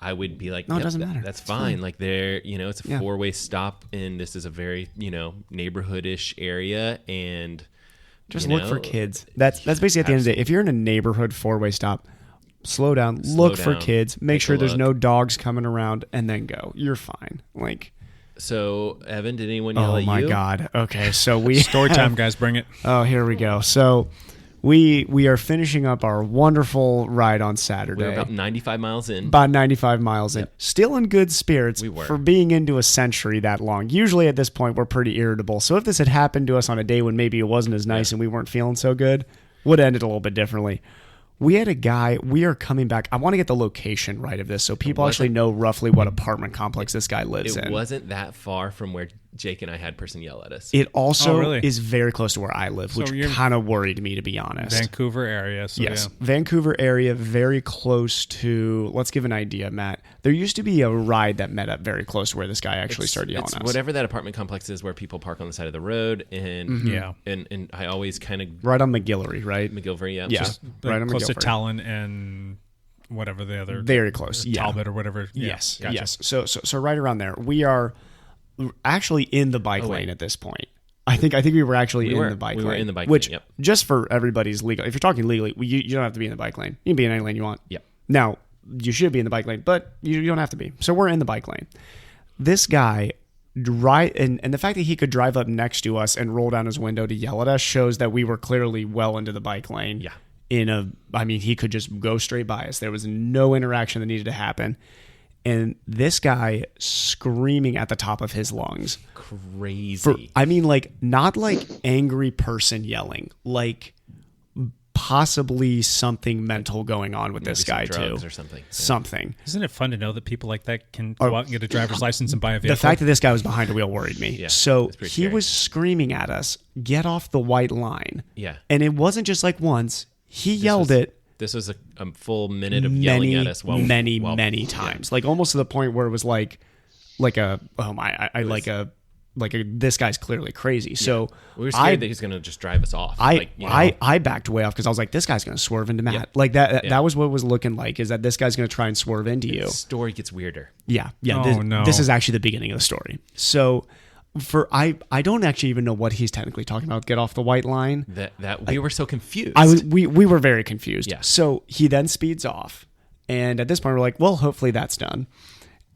I would be like, no, it doesn't matter. That's fine. Like, there, it's a 4-way stop, and this is a very, neighborhoodish area, and Just look for kids. That's basically at the end of the day. If you're in a neighborhood 4-way stop, slow down, look for kids, make sure there's no dogs coming around, and then go. You're fine. Like. So, Evan, did anyone yell at you? Oh my God. Okay, so we story time, guys. Bring it. Oh, here we go. So. We are finishing up our wonderful ride on Saturday. We're about 95 miles in. About 95 miles in. Still in good spirits We were. for being into a century that long. Usually at this point, we're pretty irritable. So if this had happened to us on a day when maybe it wasn't as nice and we weren't feeling so good, would have ended a little bit differently. We had a guy, we are coming back. I want to get the location right of this so people actually know roughly what apartment complex this guy lives in. It wasn't that far from where Jake and I had person yell at us. It also is very close to where I live, which kind of worried me, to be honest. Vancouver area. So yes, Vancouver area, very close to, let's give an idea, Matt. There used to be a ride that met up very close to where this guy actually started yelling at us. Whatever that apartment complex is where people park on the side of the road. And and I always kind of... Right on McGillivray, right? McGillivray, yeah. Yeah, right on close McGillivray. to Talon and whatever the other... Very close, Talbot or whatever. Yes, gotcha. yes. So right around there. We are actually in the bike lane at this point. I think we were actually in the bike lane. We were in the bike which, lane, yep. Just for everybody's legal, if you're talking legally, you don't have to be in the bike lane. You can be in any lane you want. Yep. Now, you should be in the bike lane, but you don't have to be. So we're in the bike lane. This guy, and the fact that he could drive up next to us and roll down his window to yell at us shows that we were clearly well into the bike lane. Yeah. He could just go straight by us. There was no interaction that needed to happen. And this guy screaming at the top of his lungs. Crazy. Not like angry person yelling, like possibly something mental going on with this guy too. Or something. Yeah. Something. Isn't it fun to know that people like that can go out and get a driver's license and buy a vehicle? The fact that this guy was behind a wheel worried me. Yeah, so he was screaming at us, get off the white line. Yeah. And it wasn't just like once. He yelled it. This was a full minute of yelling at us. Many times. Yeah. Like almost to the point where it was like this guy's clearly crazy. So we were scared that he's going to just drive us off. I backed way off because I was like, this guy's going to swerve into Matt. Yeah. Like that. That was what it was looking like, is that this guy's going to try and swerve into you. The story gets weirder. Yeah. No. This is actually the beginning of the story. So I don't actually even know what he's technically talking about. Get off the white line. That we were so confused. We were very confused. Yeah. So he then speeds off, and at this point we're like, well, hopefully that's done,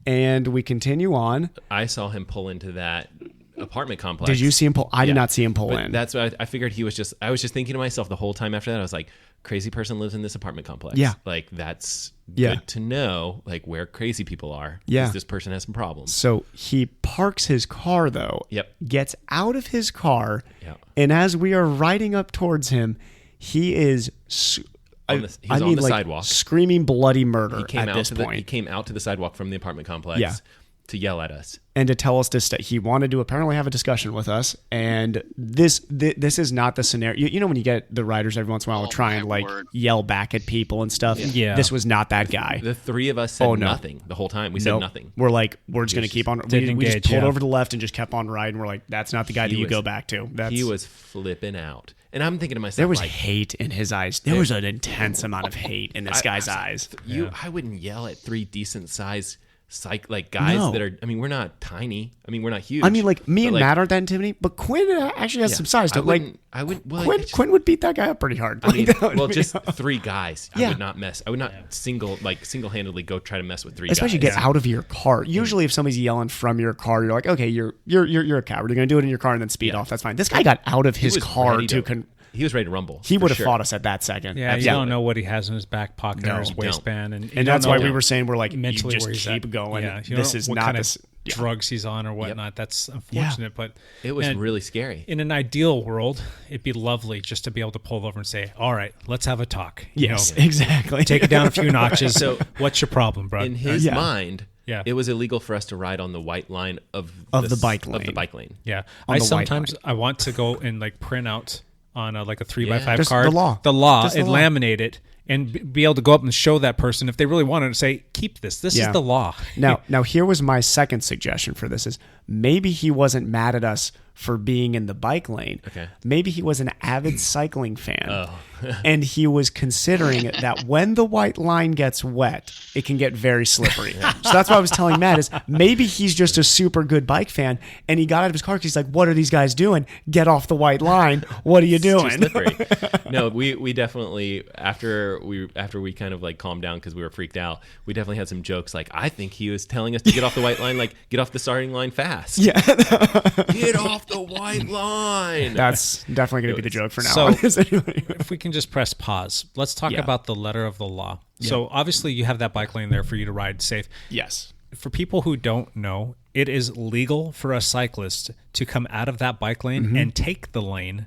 and we continue on. I saw him pull into that apartment complex. Did you see him pull? I did not see him pull in. That's what I figured. I was just thinking to myself the whole time after that. I was like, crazy person lives in this apartment complex. Yeah. Like that's good to know, like where crazy people are. Yeah. This person has some problems. So he parks his car though. Yep. Gets out of his car. Yep. And as we are riding up towards him, he is on the sidewalk screaming bloody murder at this point. He came out to the sidewalk from the apartment complex to yell at us. And to tell us he wanted to apparently have a discussion with us. And this is not the scenario. You know when you get the riders every once in a while try and yell back at people and stuff? Yeah. This was not that guy. The three of us said nothing the whole time. We said nothing. We're like, we're just going to keep on. We just pulled over to the left and just kept on riding. We're like, that's not the guy that you go back to. He was flipping out. And I'm thinking to myself, there was hate in his eyes. There was an intense amount of hate in this guy's eyes. I wouldn't yell at three decent sized guys that are. I mean, we're not tiny. I mean, we're not huge. I mean, like me and Matt aren't that intimidating, but Quinn actually has some size. Quinn would beat that guy up pretty hard. Just three guys. I would not mess. I would not single-handedly go try to mess with three. Especially guys. Get out of your car. Usually, if somebody's yelling from your car, you're like, okay, you're a coward. You're gonna do it in your car and then speed off. That's fine. This guy got out of his car He was ready to rumble. He would have fought us at that second. Yeah, you don't know what he has in his back pocket or his waistband, and that's why we were saying we're like, mentally you just keep going. Yeah, this is not kind of drugs he's on or whatnot. That's unfortunate, but it was really scary. In an ideal world, it'd be lovely just to be able to pull over and say, "All right, let's have a talk." Exactly. Take it down a few notches. So, what's your problem, bro? In his mind. Yeah. It was illegal for us to ride on the white line of the bike lane. Yeah. I want to go and print out on a 3x5 Just card. The law. And laminate it and be able to go up and show that person if they really wanted to say, keep this. This is the law. Now here was my second suggestion for this is maybe he wasn't mad at us for being in the bike lane. Okay. Maybe he was an avid cycling fan. And he was considering that when the white line gets wet, it can get very slippery. So that's what I was telling Matt is maybe he's just a super good bike fan, and he got out of his car because he's like, what are these guys doing? Get off the white line. What are you doing? Too slippery. No, we definitely, after we kind of like calmed down because we were freaked out, we definitely had some jokes like, I think he was telling us to get off the white line, like get off the starting line fast. Yeah. Get off the white line. That's definitely going to be the joke for now. So if we can just press pause, let's talk about the letter of the law. So obviously you have that bike lane there for you to ride safe. Yes. For people who don't know, it is legal for a cyclist to come out of that bike lane and take the lane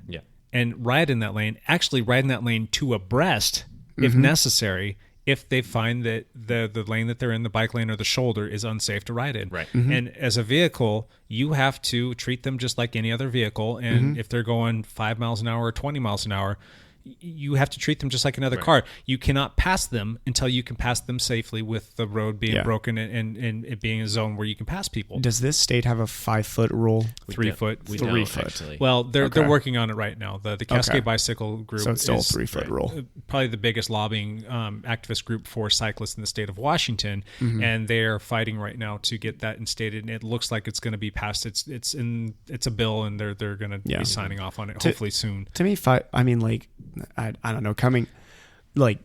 and ride in that lane, actually ride in that lane to abreast if necessary, if they find that the lane that they're in, the bike lane or the shoulder, is unsafe to ride in. Right. And as a vehicle, you have to treat them just like any other vehicle. And if they're going 5 miles an hour or 20 miles an hour, you have to treat them just like another car. You cannot pass them until you can pass them safely with the road being broken and it being a zone where you can pass people. Does this state have a 5-foot rule? 3 foot. 3 foot. Actually. Well, they're working on it right now. The Cascade Bicycle Group So it's still is a 3-foot rule. Probably the biggest lobbying activist group for cyclists in the state of Washington, and they're fighting right now to get that instated. And it looks like it's going to be passed. It's a bill, and they're going to be signing off on it hopefully soon. To me, I don't know, coming, like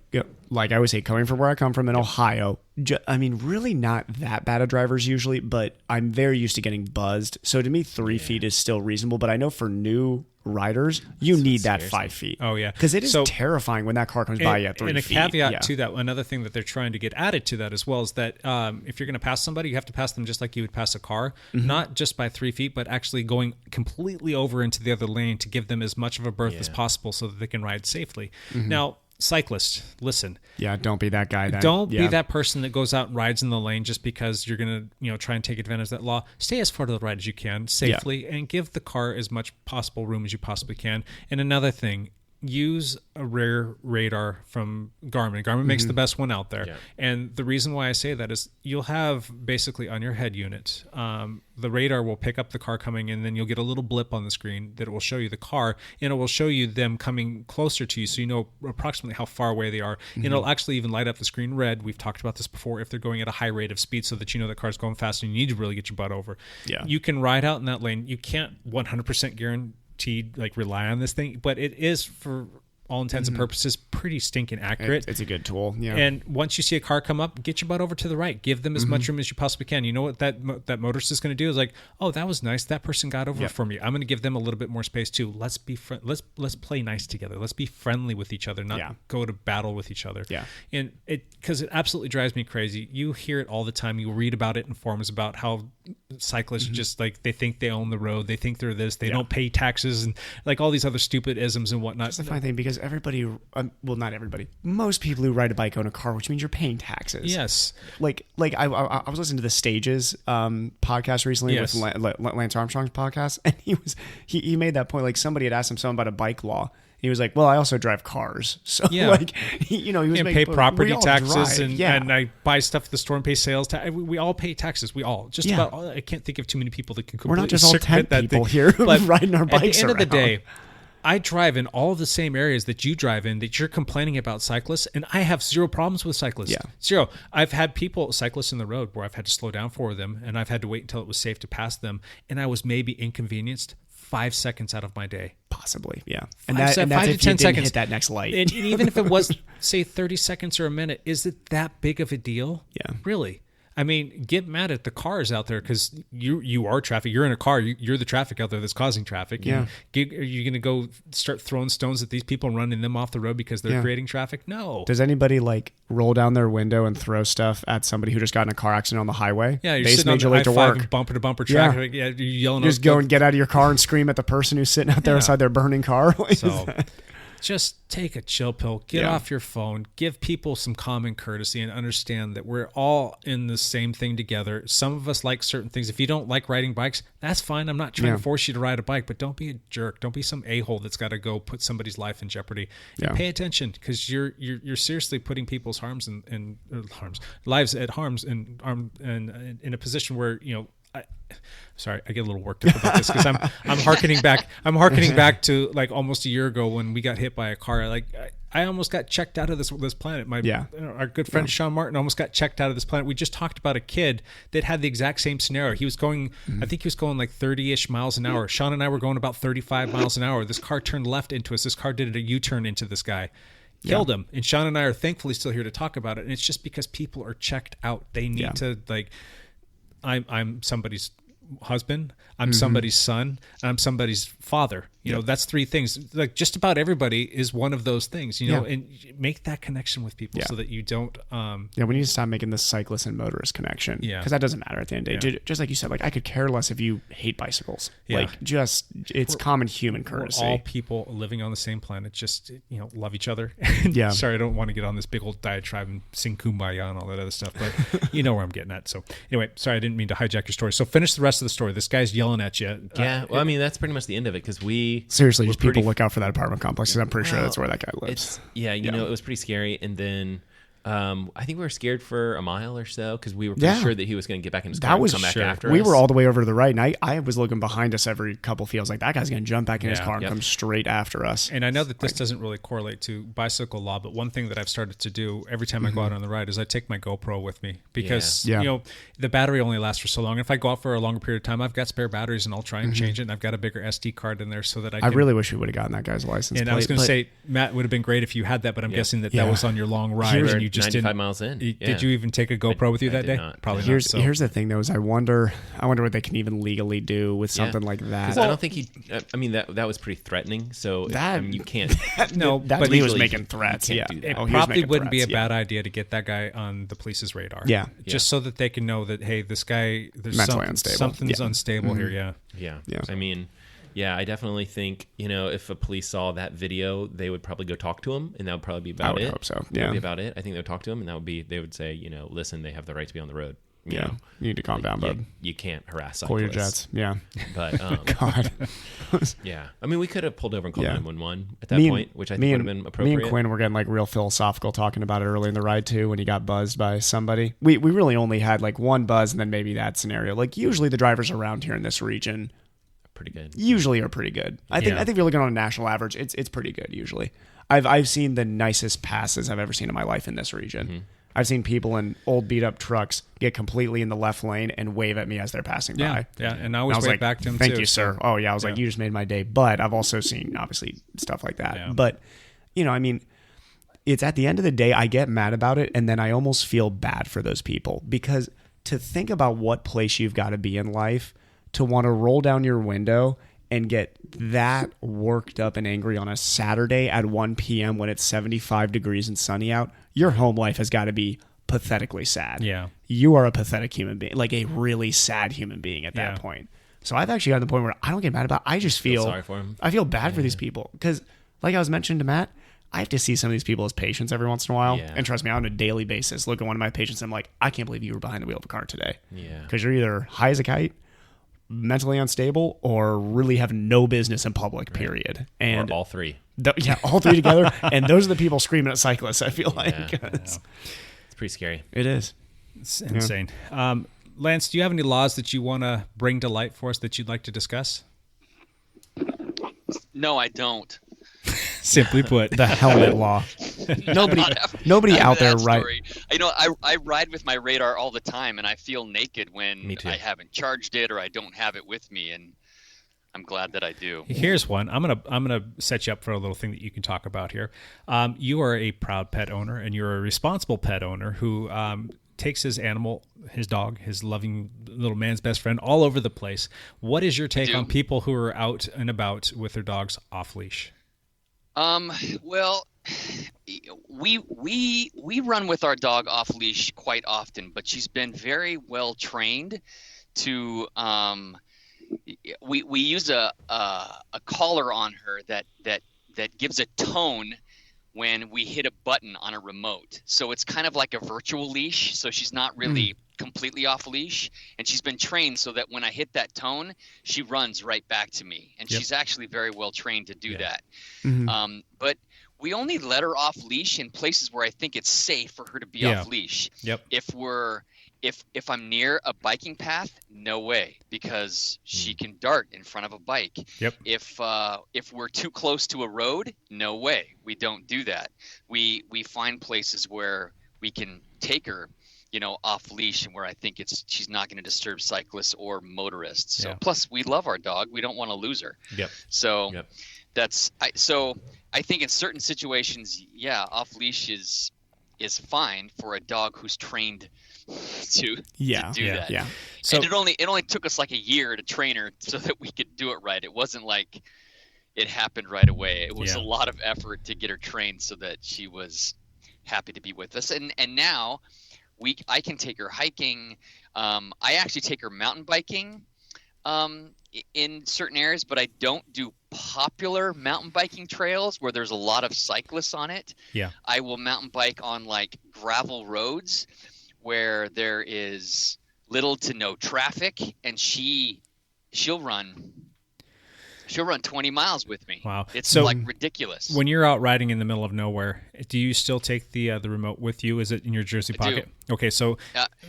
I would say, coming from where I come from in Ohio, really not that bad of drivers usually, but I'm very used to getting buzzed. So to me, 3 feet is still reasonable, but I know for new riders, you need that 5 feet. Oh, yeah. Because it is terrifying when that car comes by you at 3 feet. And a caveat to that, another thing that they're trying to get added to that as well is that if you're going to pass somebody, you have to pass them just like you would pass a car, not just by 3 feet, but actually going completely over into the other lane to give them as much of a berth as possible so that they can ride safely. Now, cyclist, listen. Yeah, don't be that guy. Don't be that person that goes out and rides in the lane just because you're going to, try and take advantage of that law. Stay as far to the right as you can safely and give the car as much possible room as you possibly can. And another thing, use a rear radar from Garmin. Garmin makes the best one out there. Yeah. And the reason why I say that is you'll have basically on your head unit, the radar will pick up the car coming in, then you'll get a little blip on the screen that will show you the car, and it will show you them coming closer to you so you know approximately how far away they are. And it'll actually even light up the screen red. We've talked about this before, if they're going at a high rate of speed so that you know the car's going fast and you need to really get your butt over. Yeah. You can ride out in that lane. You can't 100% guarantee rely on this thing, but it is, for all intents and purposes, pretty stinking accurate. It's a good tool. Yeah. And once you see a car come up, get your butt over to the right. Give them as much room as you possibly can. You know what that motorist is going to do is like, oh, that was nice. That person got over for me. I'm going to give them a little bit more space too. Let's be let's play nice together. Let's be friendly with each other, not go to battle with each other. Yeah. And because it absolutely drives me crazy. You hear it all the time. You read about it in forums about how cyclists just they think they own the road. They think they're this. They don't pay taxes and all these other stupid isms and whatnot. That's the funny thing, because everybody, not everybody, most people who ride a bike own a car, which means you're paying taxes. Yes. I was listening to the Stages podcast recently with Lance Armstrong's podcast, and he made that point. Somebody had asked him something about a bike law. He was like, well, I also drive cars. So, he was pay property taxes and I buy stuff at the store and pay sales tax. We all pay taxes. We all. Just about all. I can't think of too many people that can completely. We're not just all 10 people here riding our bikes around. At the end of the day, I drive in all the same areas that you drive in, that you're complaining about cyclists, and I have zero problems with cyclists. Yeah. Zero. I've had cyclists in the road where I've had to slow down for them, and I've had to wait until it was safe to pass them, and I was maybe inconvenienced 5 seconds out of my day. Possibly, yeah. And that's if 5 to 10 seconds. Hit that next light. And even if it was, say, 30 seconds or a minute, is it that big of a deal? Yeah. Really? I mean, get mad at the cars out there because you are traffic. You're in a car. You're the traffic out there that's causing traffic. Yeah. Are you going to go start throwing stones at these people and running them off the road because they're creating traffic? No. Does anybody roll down their window and throw stuff at somebody who just got in a car accident on the highway? Yeah, you're sitting on the I-5 bumper to bumper traffic. Yeah, you're yelling. You just go and get out of your car and scream at the person who's sitting out there outside their burning car. Just take a chill pill, get off your phone, give people some common courtesy, and understand that we're all in the same thing together. Some of us like certain things. If you don't like riding bikes, that's fine. I'm not trying to force you to ride a bike, but don't be a jerk. Don't be some a-hole that's got to go put somebody's life in jeopardy. And pay attention, because you're seriously putting people's lives at harms and in a position where Sorry, I get a little worked up about this because I'm harkening back to like almost a year ago when we got hit by a car. Like I almost got checked out of this planet. Our good friend Sean Martin almost got checked out of this planet. We just talked about a kid that had the exact same scenario. He was going, I think he was going like 30-ish miles an hour. Sean and I were going about 35 miles an hour. This car turned left into us. This car did a U-turn into this guy. Killed him. And Sean and I are thankfully still here to talk about it. And it's just because people are checked out. They need to like, I'm somebody's husband, I'm somebody's son, and I'm somebody's father. You know, that's three things. Like just about everybody is one of those things, you know, and make that connection with people so that you don't we need to stop making this cyclist and motorist connection. Because that doesn't matter at the end of the day. Just like you said, like I could care less if you hate bicycles. Like it's common human courtesy. We're all people living on the same planet, just love each other. Sorry, I don't want to get on this big old diatribe and sing Kumbaya and all that other stuff, but you know where I'm getting at. So anyway, sorry, I didn't mean to hijack your story. So finish the rest of the story. This guy's yelling at you. Well, I mean, that's pretty much the end of it because seriously, just people look out for that apartment complex because I'm pretty sure that's where that guy lives. You know, it was pretty scary. And then I think we were scared for a mile or so because we were pretty sure that he was going to get back in his car and come back after us. We were all the way over to the right, and I was looking behind us every couple feels like that guy's going to jump back in his car and come straight after us. And I know that this doesn't really correlate to bicycle law, but one thing that I've started to do every time I go out on the ride is I take my GoPro with me because you know the battery only lasts for so long. If I go out for a longer period of time, I've got spare batteries and I'll try and change it. And I've got a bigger SD card in there so that I really wish we would have gotten that guy's license plate. I was going to say, Matt, would have been great if you had that, but I'm guessing that was on your long ride and you just 95 miles in. Did you even take a GoPro with you that day? Not. Probably not. So. Here's the thing, though, is I wonder what they can even legally do with something like that. Well, I don't think I mean, that was pretty threatening. So you can't. But he was making threats. It probably wouldn't be a bad idea to get that guy on the police's radar. Just so that they can know that, hey, this guy, there's something's unstable here. Yeah. I mean. Yeah, I definitely think, if a police saw that video, they would probably go talk to him, and that would probably be about it. I would hope so. That would be about it. I think they would talk to him, and they would say, listen, they have the right to be on the road. You know, you need to calm down, bud. You can't harass cyclists. Pull your jets. Yeah. But, God. Yeah. I mean, we could have pulled over and called 911 at that point, which I think would have been appropriate. Me and Quinn were getting like real philosophical talking about it early in the ride too when he got buzzed by somebody. We really only had like one buzz and then maybe that scenario. Like usually the drivers around here in this region pretty good. Usually are pretty good. I think if you're looking on a national average, it's pretty good usually. I've seen the nicest passes I've ever seen in my life in this region. Mm-hmm. I've seen people in old beat up trucks get completely in the left lane and wave at me as they're passing by. Yeah, and I always wave back to them Thank too. you, sir. Oh yeah, I was like, you just made my day. But I've also seen obviously stuff like that. Yeah. But I mean, it's at the end of the day, I get mad about it, and then I almost feel bad for those people because to think about what place you've got to be in life to want to roll down your window and get that worked up and angry on a Saturday at 1 p.m. when it's 75 degrees and sunny out, your home life has got to be pathetically sad. Yeah. You are a pathetic human being, like a really sad human being at that point. So I've actually gotten to the point where I don't get mad about it. I just feel sorry for him. I feel bad for these people because, like I was mentioning to Matt, I have to see some of these people as patients every once in a while. Yeah. And trust me, on a daily basis, look at one of my patients and I'm like, I can't believe you were behind the wheel of a car today. Yeah. Because you're either high as a kite, mentally unstable, or really have no business in public, period. And or all three. All three together. And those are the people screaming at cyclists, I feel like. It's pretty scary. It is. It's insane. Lance, do you have any laws that you want to bring to light for us that you'd like to discuss? No, I don't. Simply put, the helmet law. Nobody out there, right? I ride with my radar all the time, and I feel naked when I haven't charged it or I don't have it with me, and I'm glad that I do. Here's one. I'm gonna set you up for a little thing that you can talk about here. You are a proud pet owner, and you're a responsible pet owner who takes his animal, his dog, his loving little man's best friend, all over the place. What is your take on people who are out and about with their dogs off leash? Well, we run with our dog off leash quite often, but she's been very well trained to. We use a collar on her that gives a tone when we hit a button on a remote. So it's kind of like a virtual leash. So she's not really completely off leash, and she's been trained so that when I hit that tone, she runs right back to me, and she's actually very well trained to do that. Mm-hmm. But we only let her off leash in places where I think it's safe for her to be off leash. Yep. If we're If I'm near a biking path, no way, because she can dart in front of a bike. Yep. If we're too close to a road, no way. We don't do that. We find places where we can take her, off leash, and where I think she's not going to disturb cyclists or motorists. So plus we love our dog. We don't want to lose her. Yep. So I think in certain situations, off leash is fine for a dog who's trained to do that. Yeah. So, and it only took us like a year to train her so that we could do it right. It wasn't like it happened right away. It was a lot of effort to get her trained so that she was happy to be with us. And now I can take her hiking. I actually take her mountain biking in certain areas, but I don't do popular mountain biking trails where there's a lot of cyclists on it. Yeah. I will mountain bike on like gravel roads where there is little to no traffic, and she'll run 20 miles with me. Wow. It's so, like ridiculous. When you're out riding in the middle of nowhere, do you still take the remote with you? Is it in your jersey pocket? Okay, so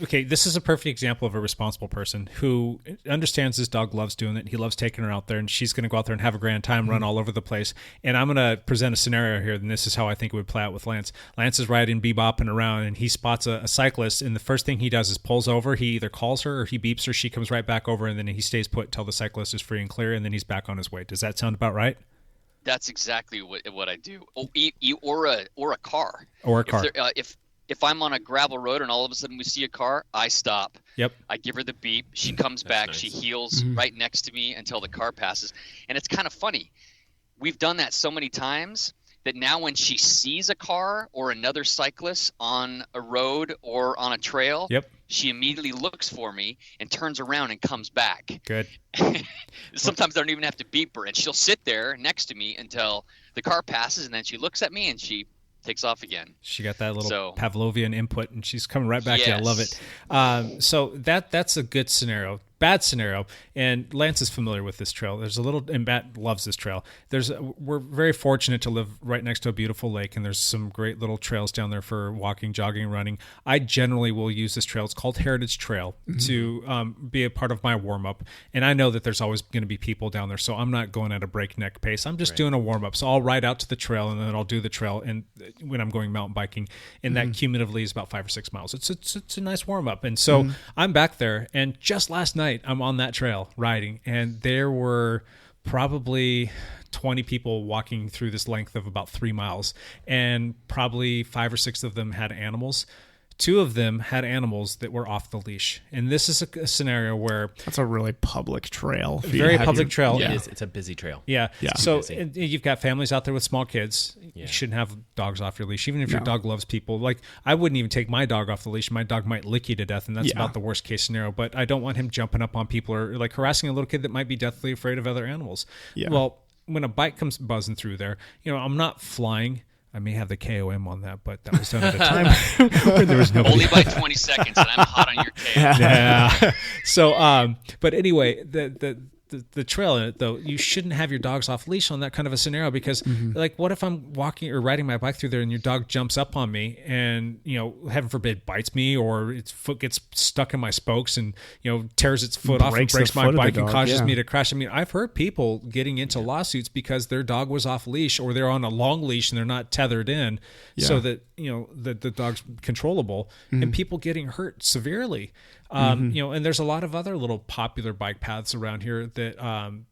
this is a perfect example of a responsible person who understands his dog loves doing it. He loves taking her out there, and she's going to go out there and have a grand time, run all over the place. And I'm going to present a scenario here, and this is how I think it would play out with Lance. Lance is riding, bebopping around, and he spots a cyclist, and the first thing he does is pulls over. He either calls her or he beeps her. She comes right back over, and then he stays put until the cyclist is free and clear, and then he's back on his way. Does that sound about right? That's exactly what I do. Or a car. Or a car. If I'm on a gravel road and all of a sudden we see a car, I stop. Yep. I give her the beep. She comes back. Nice. She heels right next to me until the car passes. And it's kind of funny. We've done that so many times that now when she sees a car or another cyclist on a road or on a trail, she immediately looks for me and turns around and comes back. Good. Sometimes I don't even have to beep her, and she'll sit there next to me until the car passes, and then she looks at me and she takes off again. She got that little Pavlovian input, and she's coming right back. Yes. Yeah, I love it. So that's a good scenario. Bad scenario, and Lance is familiar with this trail. And Matt loves this trail. We're very fortunate to live right next to a beautiful lake, and there's some great little trails down there for walking, jogging, running. I generally will use this trail. It's called Heritage Trail to be a part of my warm-up, and I know that there's always going to be people down there, so I'm not going at a breakneck pace. I'm just doing a warm-up, so I'll ride out to the trail, and then I'll do the trail, and when I'm going mountain biking, and that cumulatively is about 5 or 6 miles. It's a nice warm-up, and so I'm back there, and just last night, I'm on that trail riding, and there were probably 20 people walking through this length of about 3 miles, and probably 5 or 6 of them had animals. 2 of them had animals that were off the leash. And this is a scenario where... That's a really public trail. Very public trail. Yeah. It's a busy trail. Yeah. So you've got families out there with small kids. Yeah. You shouldn't have dogs off your leash, even if your dog loves people. Like, I wouldn't even take my dog off the leash. My dog might lick you to death, and that's about the worst case scenario. But I don't want him jumping up on people or like harassing a little kid that might be deathly afraid of other animals. Yeah. Well, when a bike comes buzzing through there, I'm not flying. I may have the KOM on that, but that was done at a time when there was nobody. Only by 20 seconds, and I'm hot on your tail. Yeah. So, but anyway, the trail in it, though, you shouldn't have your dogs off leash on that kind of a scenario because, like, what if I'm walking or riding my bike through there and your dog jumps up on me and, heaven forbid, bites me, or its foot gets stuck in my spokes and, tears its foot off and breaks my bike and causes me to crash. I mean, I've heard people getting into lawsuits because their dog was off leash or they're on a long leash and they're not tethered in so that, the dog's controllable and people getting hurt severely. And there's a lot of other little popular bike paths around here that,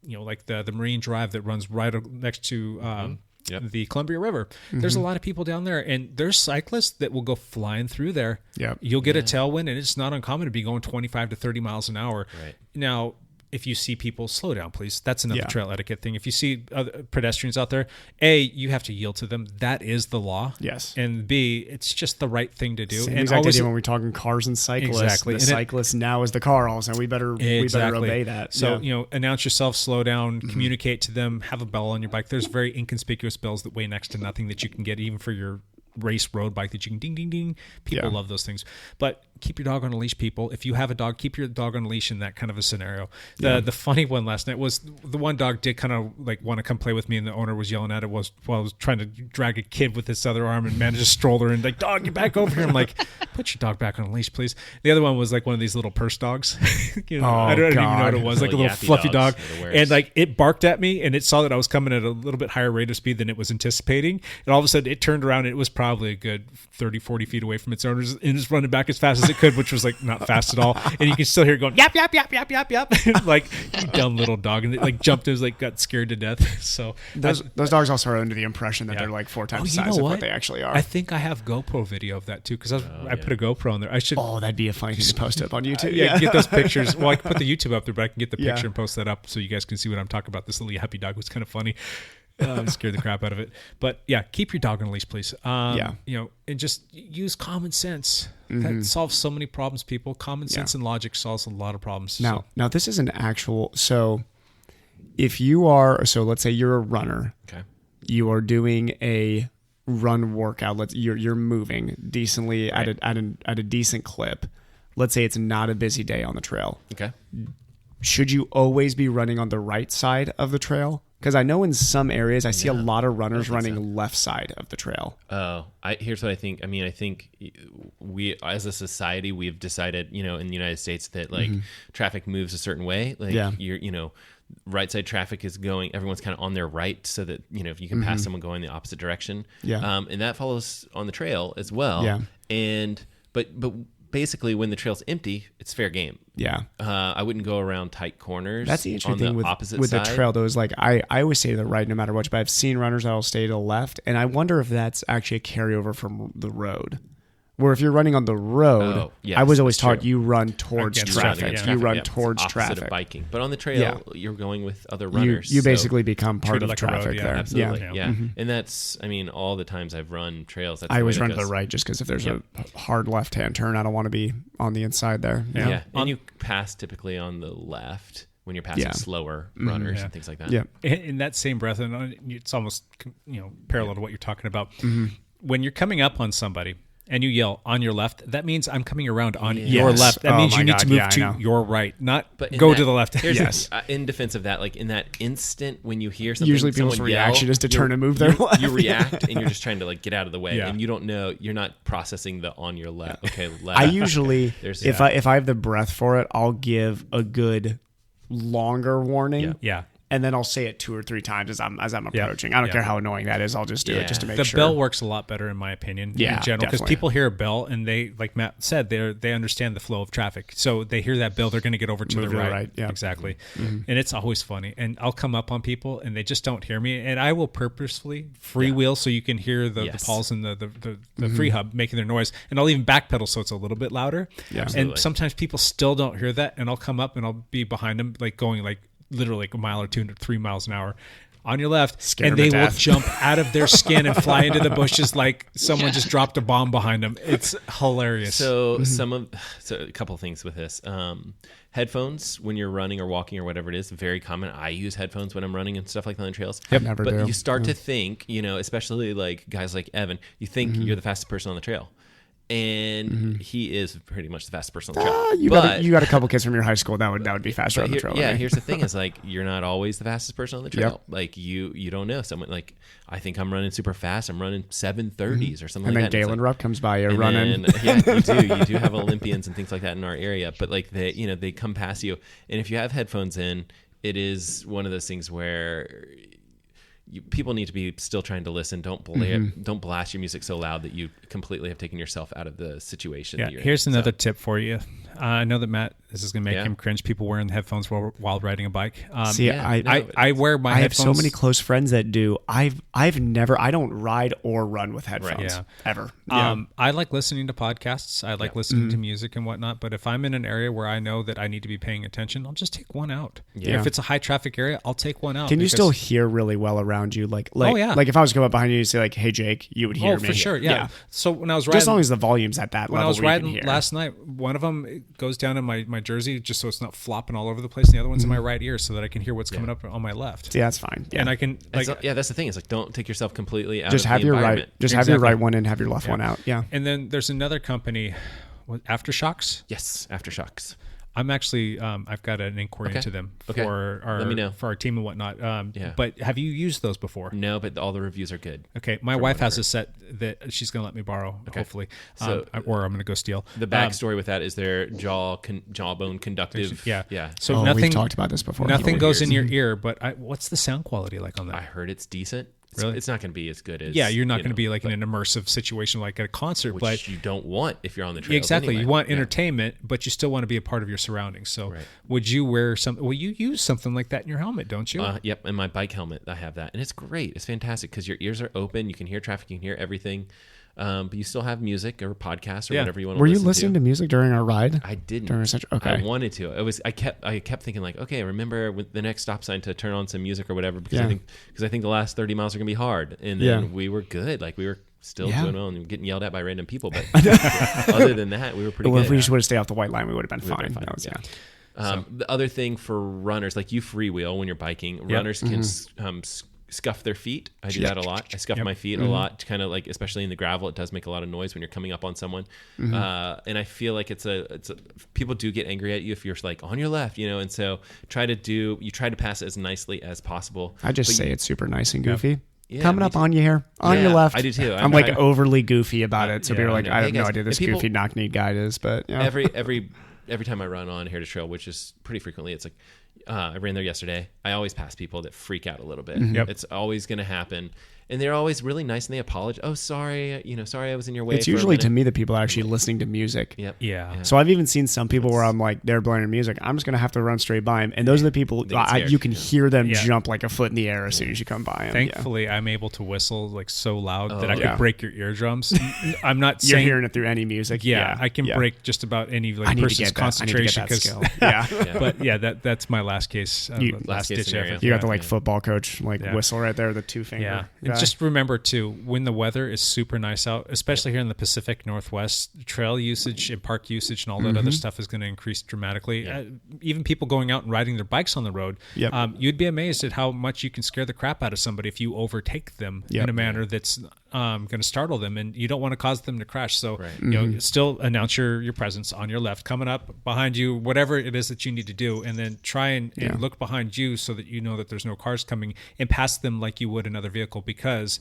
like the Marine Drive that runs right next to the Columbia River. There's a lot of people down there, and there's cyclists that will go flying through there. Yep. You'll get a tailwind, and it's not uncommon to be going 25 to 30 miles an hour. Right. Now, if you see people, slow down, please. That's another trail etiquette thing. If you see other pedestrians out there, A, you have to yield to them. That is the law. Yes. And B, it's just the right thing to do. Same exact idea when we're talking cars and cyclists. Exactly. The cyclist now is the car also. We better obey that. So, announce yourself, slow down, communicate to them, have a bell on your bike. There's very inconspicuous bells that weigh next to nothing that you can get even for your race road bike that you can ding, ding, ding. People love those things. But keep your dog on a leash, people. If you have a dog, keep your dog on a leash in that kind of a scenario. The funny one last night was the one dog did kind of like want to come play with me, and the owner was yelling at it while I was trying to drag a kid with this other arm and managed to stroll her and like, dog, get back over here. I'm like, put your dog back on a leash, please. The other one was like one of these little purse dogs. I don't even know what it was, like a little fluffy dog. And like it barked at me, and it saw that I was coming at a little bit higher rate of speed than it was anticipating. And all of a sudden it turned around, and it was probably a good 30, 40 feet away from its owners, and just running back as fast as it could, which was like not fast at all. And you can still hear it going, yap, yap, yap, yap, yap, yap. Like, you dumb little dog. And it like jumped, it was like got scared to death. So those dogs also are under the impression that they're like 4 times the size of what they actually are. I think I have GoPro video of that too, because I put a GoPro on there. I should. Oh, that'd be a funny thing to post up on YouTube. Get those pictures. Well, I can put the YouTube up there, but I can get the picture and post that up so you guys can see what I'm talking about. This little happy dog was kind of funny. Scared the crap out of it. But yeah, keep your dog on a leash, please. And just use common sense. That solves so many problems, people. Common sense and logic solves a lot of problems. Now this is an actual. So if you are, let's say you're a runner. Okay. You are doing a run workout. You're moving decently at a decent clip. Let's say it's not a busy day on the trail. Okay. Should you always be running on the right side of the trail? Because I know in some areas I see a lot of runners running left side of the trail. Oh, here's what I think. I mean, I think we, as a society, we've decided, in the United States that like traffic moves a certain way. Like right side traffic is going, everyone's kind of on their right, so that, if you can pass someone going the opposite direction. Yeah. And that follows on the trail as well. Yeah. And, but basically when the trail's empty, it's fair game. Yeah. I wouldn't go around tight corners. That's the interesting thing with opposite the side. trail, though, is like I always say to the right no matter what, but I've seen runners that'll stay to the left, and I wonder if that's actually a carryover from the road. Where if you're running on the road, I was always taught you run towards traffic. You run towards traffic. Of biking. But on the trail, you're going with other runners. You basically become part of traffic there. Absolutely. Yeah. And that's, all the times I've run trails. That's I always run to the right just because if there's a hard left-hand turn, I don't want to be on the inside there. Yeah. And you pass typically on the left when you're passing slower runners and things like that. Yeah. In that same breath, and it's almost parallel to what you're talking about. When you're coming up on somebody and you yell on your left, that means I'm coming around on your left. That means you need to move to your right, not go to the left. Yes. In defense of that, like in that instant when you hear something, usually people's reaction is to turn and move their left. You react and you're just trying to like get out of the way, and you don't know, you're not processing the on your left. Okay, left. I usually, if I have the breath for it, I'll give a good longer warning. Yeah. And then I'll say it 2 or 3 times as I'm approaching. I don't care how annoying that is. I'll just do it just to make sure. The bell works a lot better in my opinion. In general, because people hear a bell and they, like Matt said, they understand the flow of traffic. So they hear that bell, they're going to get over to the right. Yeah. Exactly. And it's always funny. And I'll come up on people and they just don't hear me. And I will purposefully freewheel so you can hear the Pauls and the free hub making their noise. And I'll even backpedal so it's a little bit louder. Yeah, and sometimes people still don't hear that. And I'll come up and I'll be behind them, like going like literally like a mile or 2 to 3 miles an hour on your left, and they will jump out of their skin and fly into the bushes like someone just dropped a bomb behind them. It's hilarious. So a couple of things with this. Headphones when you're running or walking or whatever it is, very common. I use headphones when I'm running and stuff like that on the trails. But you start to think, especially like guys like Evan, you think you're the fastest person on the trail. And he is pretty much the fastest person on the trail. You got a couple kids from your high school that would be faster on the trail. Yeah, here's the thing: is like you're not always the fastest person on the trail. Like you don't know someone. Like I think I'm running super fast. I'm running 7:30s or something like that. And then Galen Rupp comes by, you're running. You do have Olympians and things like that in our area. But like they come past you, and if you have headphones in, it is one of those things where people need to be still trying to listen. Don't blast your music so loud that you completely have taken yourself out of the situation. Yeah, here's another tip for you. I know that Matt, this is going to make him cringe. People wearing headphones while riding a bike. I wear my headphones. I have so many close friends that do. I don't ride or run with headphones ever. I like listening to podcasts. I like listening to music and whatnot. But if I'm in an area where I know that I need to be paying attention, I'll just take one out. Yeah. If it's a high traffic area, I'll take one out. Can you still hear really well around you? Like if I was to come up behind you and say like, "Hey Jake," you would hear me. Oh, for sure. Yeah. So when I was riding, just as long as the volume's at that level. When I was riding last night, one of them goes down in my jersey just so it's not flopping all over the place, and the other one's in my right ear so that I can hear what's coming up on my left. Yeah, that's fine. Yeah. And I can that's the thing. Is like don't take yourself completely out. Just of have the your environment. have your right one in, have your left one out. Yeah. And then there's another company. Aftershocks? Yes, Aftershocks. I'm actually, I've got an inquiry into them for our, Let me know. for our team and whatnot. But have you used those before? No, but all the reviews are good. Okay. My wife has a set that she's going to let me borrow, hopefully, or I'm going to go steal. The backstory with that is their jawbone conductive. Yeah. So nothing, we've talked about this before. Nothing goes in your ear, but what's the sound quality like on that? I heard it's decent. Really? It's not going to be as good as... Yeah, you're not going to be like in an immersive situation like at a concert. Which but you don't want if you're on the trails. Exactly. Anyway. You want entertainment, but you still want to be a part of your surroundings. So would you wear something... Well, you use something like that in your helmet, don't you? Yep, in my bike helmet, I have that. And it's great. It's fantastic because your ears are open. You can hear traffic. You can hear everything. But you still have music or podcasts or whatever you want to listen to. Were you listening to music during our ride? I didn't. Okay. I wanted to. I kept thinking like, okay, remember with the next stop sign to turn on some music or whatever because I think the last 30 miles are gonna be hard. And then we were good. Like we were still doing well and getting yelled at by random people. But other than that, we were pretty good. If we just would have stayed off the white line, we would have been fine. The other thing for runners, like you freewheel when you're biking, runners can scuff their feet. I do that a lot. I scuff my feet a lot to kind of like, especially in the gravel, it does make a lot of noise when you're coming up on someone. And I feel like it's a people do get angry at you if you're like on your left, and so try to pass it as nicely as possible. I just say it's super nice and goofy. Yeah, coming up on you here, on your left. I do too. I'm like overly goofy about it. So people are like, I have no idea this goofy knock-knee guy is, but every time I run on Heritage Trail, which is pretty frequently, it's like I ran there yesterday. I always pass people that freak out a little bit. It's always going to happen. And they're always really nice and they apologize. Oh, sorry, sorry I was in your way. It's usually to me the people actually listening to music. Yep. Yeah. So I've even seen some people where I'm like, they're blaring music. I'm just going to have to run straight by them. And those are the people, you can hear them jump like a foot in the air as soon as you come by them. Thankfully, I'm able to whistle like so loud that I could break your eardrums. I'm not You're saying... hearing it through any music. Yeah, I can break just about any person's concentration. But that's my last case. Last ditch effort. You got the football coach whistle right there, the two finger. Yeah. And just remember too, when the weather is super nice out, especially here in the Pacific Northwest, trail usage and park usage and all that other stuff is going to increase dramatically. Even people going out and riding their bikes on the road, you'd be amazed at how much you can scare the crap out of somebody if you overtake them in a manner that's going to startle them, and you don't want to cause them to crash. So still announce your presence on your left, coming up behind you, whatever it is that you need to do, and then try and look behind you so that you know that there's no cars coming, and pass them like you would another vehicle, because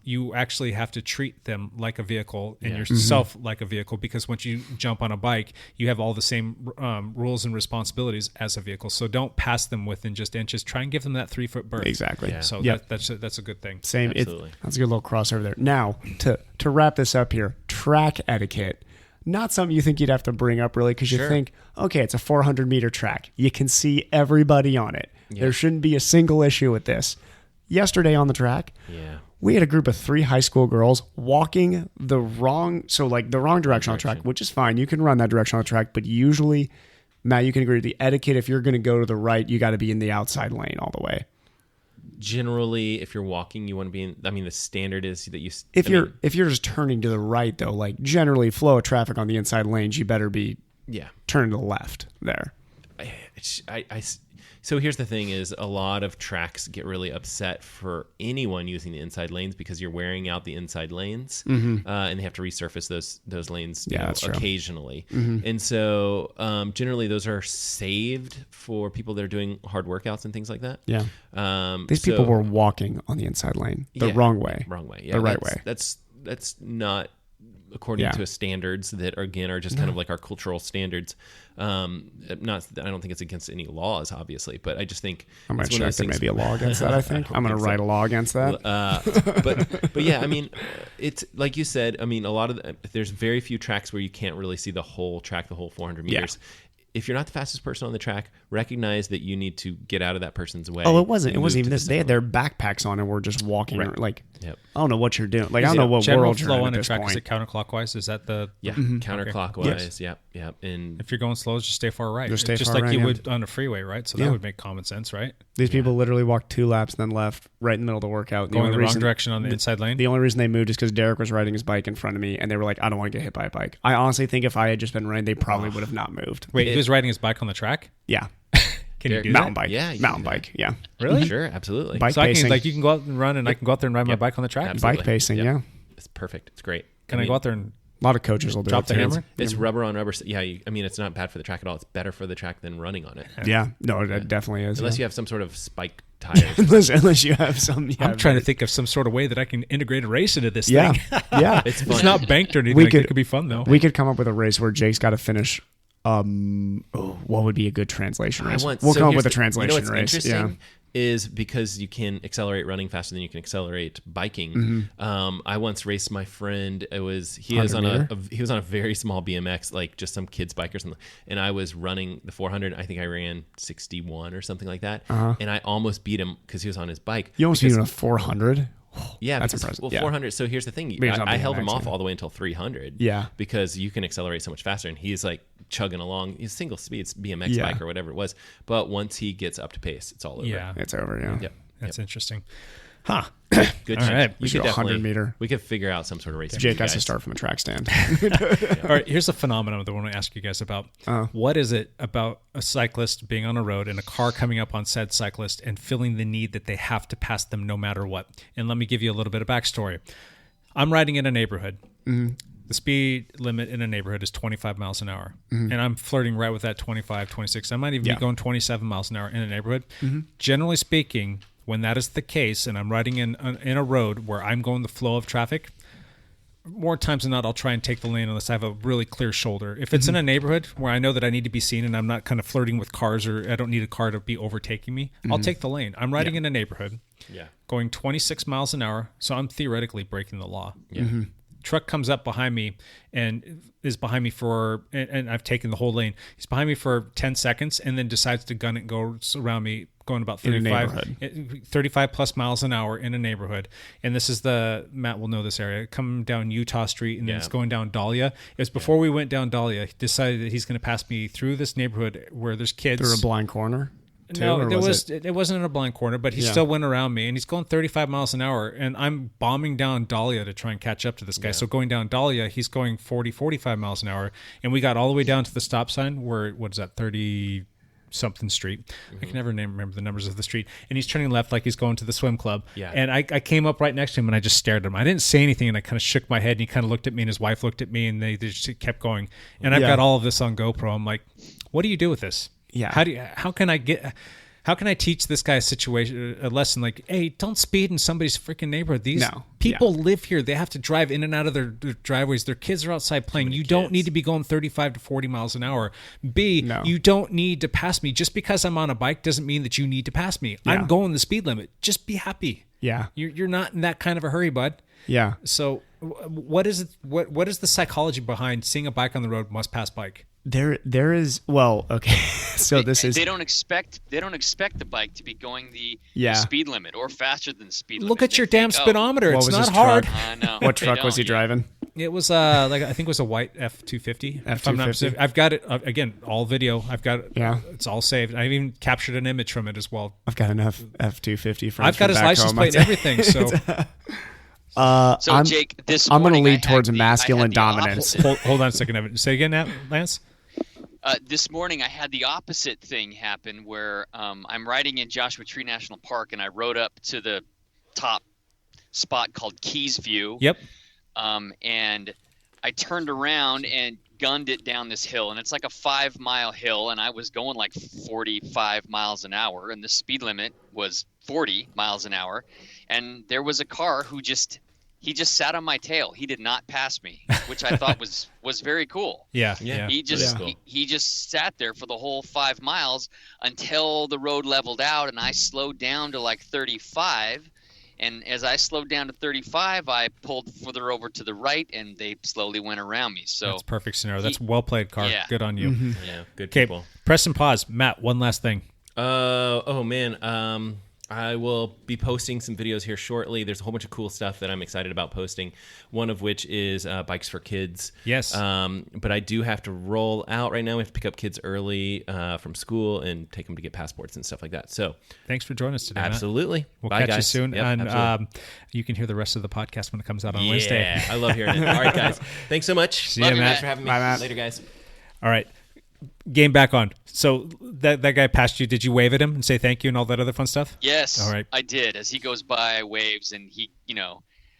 you actually have to treat them like a vehicle and yourself like a vehicle, because once you jump on a bike, you have all the same rules and responsibilities as a vehicle. So don't pass them within just inches. Try and give them that 3-foot berth. Exactly. Yeah. So that's a good thing. Same. That's a good little crossover there. Now, to wrap this up here, track etiquette. Not something you think you'd have to bring up really, because you think, okay, it's a 400-meter track. You can see everybody on it. Yeah. There shouldn't be a single issue with this. Yesterday on the track, we had a group of 3 high school girls walking the wrong direction on the track, which is fine. You can run that direction on the track, but usually, Matt, you can agree with the etiquette. If you're going to go to the right, you got to be in the outside lane all the way. Generally, if you're walking, you want to be in. I mean, the standard is that you. If you're just turning to the right, though, like generally flow of traffic on the inside lanes, you better be turning to the left there. So here's the thing: is a lot of tracks get really upset for anyone using the inside lanes because you're wearing out the inside lanes, and they have to resurface those lanes occasionally. And so generally, those are saved for people that are doing hard workouts and things like that. Yeah. These people were walking on the inside lane the wrong way. Yeah, the right way. That's not according to standards that are just kind of like our cultural standards. I don't think it's against any laws, obviously, but I just think I'm going to check there may be a law against that. I think I'm going to write a law against that. But yeah, I mean, it's like you said. I mean, there's very few tracks where you can't really see the whole track, the whole 400 meters. If you're not the fastest person on the track, recognize that you need to get out of that person's way. Oh, it wasn't even this. They had their backpacks on and were just walking I don't know what you're doing. Like, I don't know what world you're in on at the this track. point. Is it counterclockwise? Is that the counterclockwise? Yes. Yep. And if you're going slow, just stay far right. Just like you would on a freeway, right? So that would make common sense, right? These people literally walked 2 laps and then left right in the middle of the workout. Going the wrong direction on the inside lane? The only reason they moved is because Derek was riding his bike in front of me, and they were like, I don't want to get hit by a bike. I honestly think if I had just been running, they probably would have not moved. Wait, he was riding his bike on the track? Yeah. Can you do mountain that? bike? Yeah, mountain bike. Yeah. Really? Sure, absolutely. Bike so pacing. you can go out and run, and I can go out there and ride my bike on the track? Absolutely. Bike pacing, yeah. It's perfect. It's great. Can I go out there and A lot of coaches will do Drop it the too. hammer? It's rubber on rubber. Yeah, I mean, it's not bad for the track at all. It's better for the track than running on it. Yeah, no, it definitely is. Unless you have some sort of spike tires. unless you have some. Yeah, I'm trying to think of some sort of way that I can integrate a race into this Yeah, thing. yeah. It's fun. It's not banked or anything. It could be fun though. We could come up with a race where Jake's got to finish. What would be a good translation race? We'll come up with a translation what's race. Interesting is because you can accelerate running faster than you can accelerate biking. I once raced my friend. He was on a very small BMX, like just some kid's bike or something. And I was running the 400. I think I ran 61 or something like that. And I almost beat him because he was on his bike. You almost beat him at 400. Yeah, that's impressive. Well, Yeah. 400. So here's the thing: I held him off all the way until 300. Yeah, because you can accelerate so much faster, and he's like chugging along. He's single speed BMX bike or whatever it was. But once he gets up to pace, it's all over. Yeah, it's over. Yeah, yep. That's interesting. Huh. Good. All right. We should could 100 meter. We could figure out some sort of race. Jake has to start from a track stand. All right, here's a phenomenon that I want to ask you guys about. What is it about a cyclist being on a road and a car coming up on said cyclist and feeling the need that they have to pass them no matter what? And let me give you a little bit of backstory. I'm riding in a neighborhood. The speed limit in a neighborhood is 25 miles an hour. And I'm flirting right with that 25, 26. I might even be going 27 miles an hour in a neighborhood. Generally speaking, when that is the case and I'm riding in a road where I'm going the flow of traffic, more times than not, I'll try and take the lane unless I have a really clear shoulder. If it's in a neighborhood where I know that I need to be seen and I'm not kind of flirting with cars or I don't need a car to be overtaking me, I'll take the lane. I'm riding in a neighborhood going 26 miles an hour, so I'm theoretically breaking the law. Truck comes up behind me and is behind me and I've taken the whole lane. He's behind me for 10 seconds and then decides to gun it and go around me going about 35 plus miles an hour in a neighborhood. And this is Matt will know this area, coming down Utah Street and then it's going down Dahlia. It was before we went down Dahlia, he decided that he's going to pass me through this neighborhood where there's kids. Through a blind corner? No, it wasn't in a blind corner, but he still went around me, and he's going 35 miles an hour, and I'm bombing down Dahlia to try and catch up to this guy. So going down Dahlia, he's going 40, 45 miles an hour, and we got all the way down to the stop sign where, 30-something street. I can never remember the numbers of the street, and he's turning left like he's going to the swim club. And I came up right next to him, and I just stared at him. I didn't say anything, and I kind of shook my head, and he kind of looked at me, and his wife looked at me, and they just kept going. And I've got all of this on GoPro. I'm like, what do you do with this? Yeah. How can I teach this guy a lesson like, hey, don't speed in somebody's freaking neighborhood. These people live here. They have to drive in and out of their driveways. Their kids are outside playing. You don't need to be going 35 to 40 miles an hour. You don't need to pass me. Just because I'm on a bike doesn't mean that you need to pass me. I'm going the speed limit. Just be happy. Yeah. You're not in that kind of a hurry, bud. Yeah. So what is the psychology behind seeing a bike on the road must pass bike? There is okay. So they don't expect the bike to be going the speed limit or faster than the speed limit. Look at your damn speedometer. It's not hard. I know. What truck was he driving? It was I think it was a white F-250. If I'm not mistaken. I've got it again, all video. I've got it. Yeah. It's all saved. I've even captured an image from it as well. I've got an F-250 from I've got his license plate and everything. So Jake, I'm going to lead towards masculine dominance. Hold on a second, Evan. Say again, Lance. This morning I had the opposite thing happen where I'm riding in Joshua Tree National Park and I rode up to the top spot called Keys View. Yep. And I turned around and gunned it down this hill, and it's like a 5-mile hill, and I was going like 45 miles an hour, and the speed limit was 40 miles an hour, and there was a car who just sat on my tail. He did not pass me, which I thought was very cool. Yeah. He just sat there for the whole 5 miles until the road leveled out, and I slowed down to like 35. And as I slowed down to 35, I pulled further over to the right, and they slowly went around me. So that's a perfect scenario. That's well played, Car. Yeah. Good on you. Mm-hmm. Yeah, good people. Press and pause. Matt, one last thing. I will be posting some videos here shortly. There's a whole bunch of cool stuff that I'm excited about posting, one of which is bikes for kids. Yes. But I do have to roll out right now. We have to pick up kids early from school and take them to get passports and stuff like that. So thanks for joining us today, absolutely. Matt. We'll Bye, catch guys. you soon. Yep, and you can hear the rest of the podcast when it comes out on Wednesday. Yeah, I love hearing it. All right, guys. Thanks so much. See you, Matt. Thanks for having me. Bye, Matt. Later, guys. All right. Game back on. So that guy passed you. Did you wave at him and say thank you and all that other fun stuff? Yes, all right. I did. As he goes by, I waves, and he,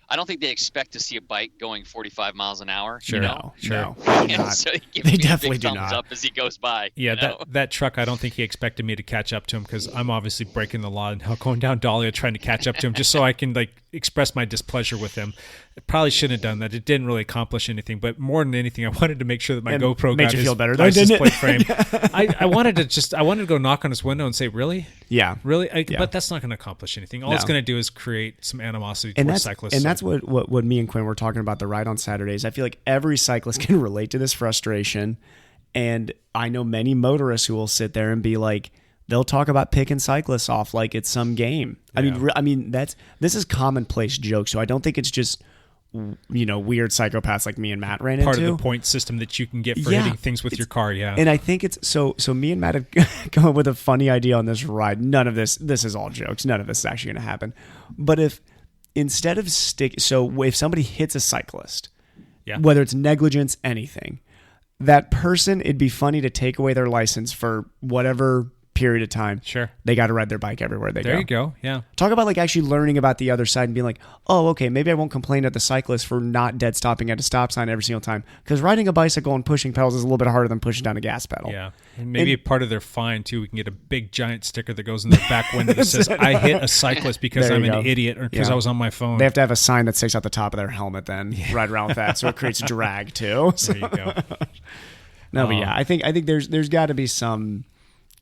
I don't think they expect to see a bike going 45 miles an hour. Sure, No, So they definitely do thumbs not. up as he goes by. Yeah, that truck, I don't think he expected me to catch up to him because I'm obviously breaking the law and going down Dahlia trying to catch up to him just so I can like express my displeasure with him. I probably shouldn't have done that. It didn't really accomplish anything, but more than anything, I wanted to make sure that my GoPro made got you his feel better, though, license didn't it? plate frame. I wanted to go knock on his window and say, "Really? Yeah, really?" But that's not going to accomplish anything. All it's going to do is create some animosity towards cyclists. And that's what me and Quinn were talking about the ride on Saturdays. I feel like every cyclist can relate to this frustration, and I know many motorists who will sit there and be like, they'll talk about picking cyclists off like it's some game. Yeah. I mean this is commonplace joke. So I don't think it's just weird psychopaths like me and Matt ran part into. of the point system that you can get for hitting things with your car. Yeah, and I think it's so me and Matt have come up with a funny idea on this ride. None of this is all jokes. None of this is actually going to happen. But if instead of if somebody hits a cyclist, whether it's negligence, anything, that person, it'd be funny to take away their license for whatever period of time. Sure. They got to ride their bike everywhere they go. There you go. Yeah. Talk about like actually learning about the other side and being like, oh, okay, maybe I won't complain at the cyclist for not dead stopping at a stop sign every single time. Because riding a bicycle and pushing pedals is a little bit harder than pushing down a gas pedal. Yeah. And maybe part of their fine too, we can get a big giant sticker that goes in their back window that says, I hit a cyclist because I'm an idiot or because I was on my phone. They have to have a sign that sticks out the top of their helmet then ride around with that. So it creates drag too. So. There you go. No, but I think there's got to be some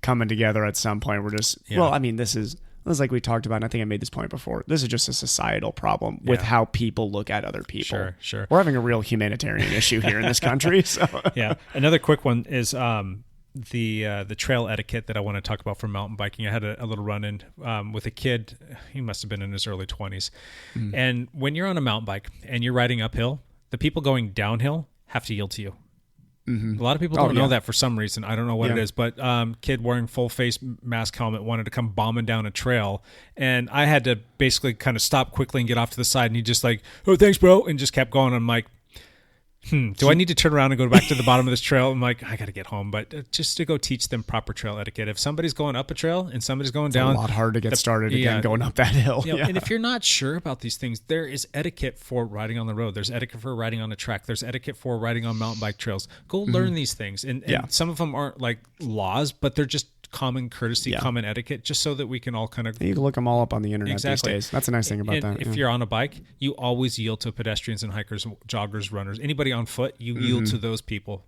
coming together at some point. We're just well, I mean, this is like we talked about, and I think I made this point before. This is just a societal problem with how people look at other people. Sure. We're having a real humanitarian issue here in this country. So yeah. Another quick one is the trail etiquette that I want to talk about for mountain biking. I had a little run-in with a kid. He must have been in his early 20s. And when you're on a mountain bike and you're riding uphill, the people going downhill have to yield to you. A lot of people don't know that for some reason. I don't know what it is, but kid wearing full face mask helmet wanted to come bombing down a trail, and I had to basically kind of stop quickly and get off to the side, and he just like, oh, thanks, bro, and just kept going. I'm like, do I need to turn around and go back to the bottom of this trail? I'm like, I got to get home, but just to go teach them proper trail etiquette. If somebody's going up a trail and somebody's going down, it's a lot harder to get started again going up that hill. And if you're not sure about these things, there is etiquette for riding on the road. There's etiquette for riding on a track. There's etiquette for riding on mountain bike trails. Go learn these things. And some of them aren't like laws, but they're just common courtesy, common etiquette, just so that we can all kind of... You can look them all up on the internet these days. That's a nice thing about that. If you're on a bike, you always yield to pedestrians and hikers, joggers, runners. Anybody on foot, you yield to those people,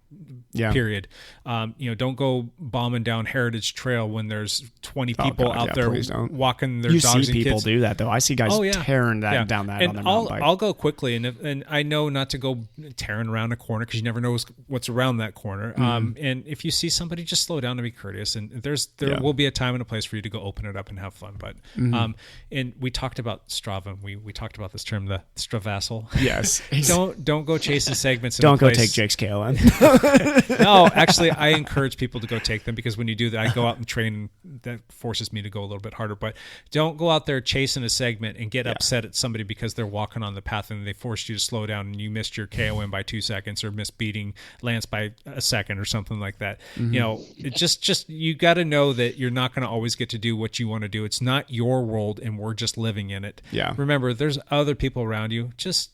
period. Don't go bombing down Heritage Trail when there's 20 people out there walking their dogs and kids. You see people do that, though. I see guys tearing down that on their mountain bike. I'll go quickly, and I know not to go tearing around a corner because you never know what's around that corner. And if you see somebody, just slow down and be courteous. And there will be a time and a place for you to go open it up and have fun. But and we talked about Strava. We talked about this term, the Stravassel. Yes. Don't go chasing segments. Don't go take Jake's KOM. No, actually, I encourage people to go take them because when you do that, I go out and train. That forces me to go a little bit harder. But don't go out there chasing a segment and get upset at somebody because they're walking on the path and they forced you to slow down and you missed your KOM by 2 seconds or missed beating Lance by a second or something like that. It just you got to know that you're not going to always get to do what you want to do. It's not your world and we're just living in it. Remember, there's other people around you. Just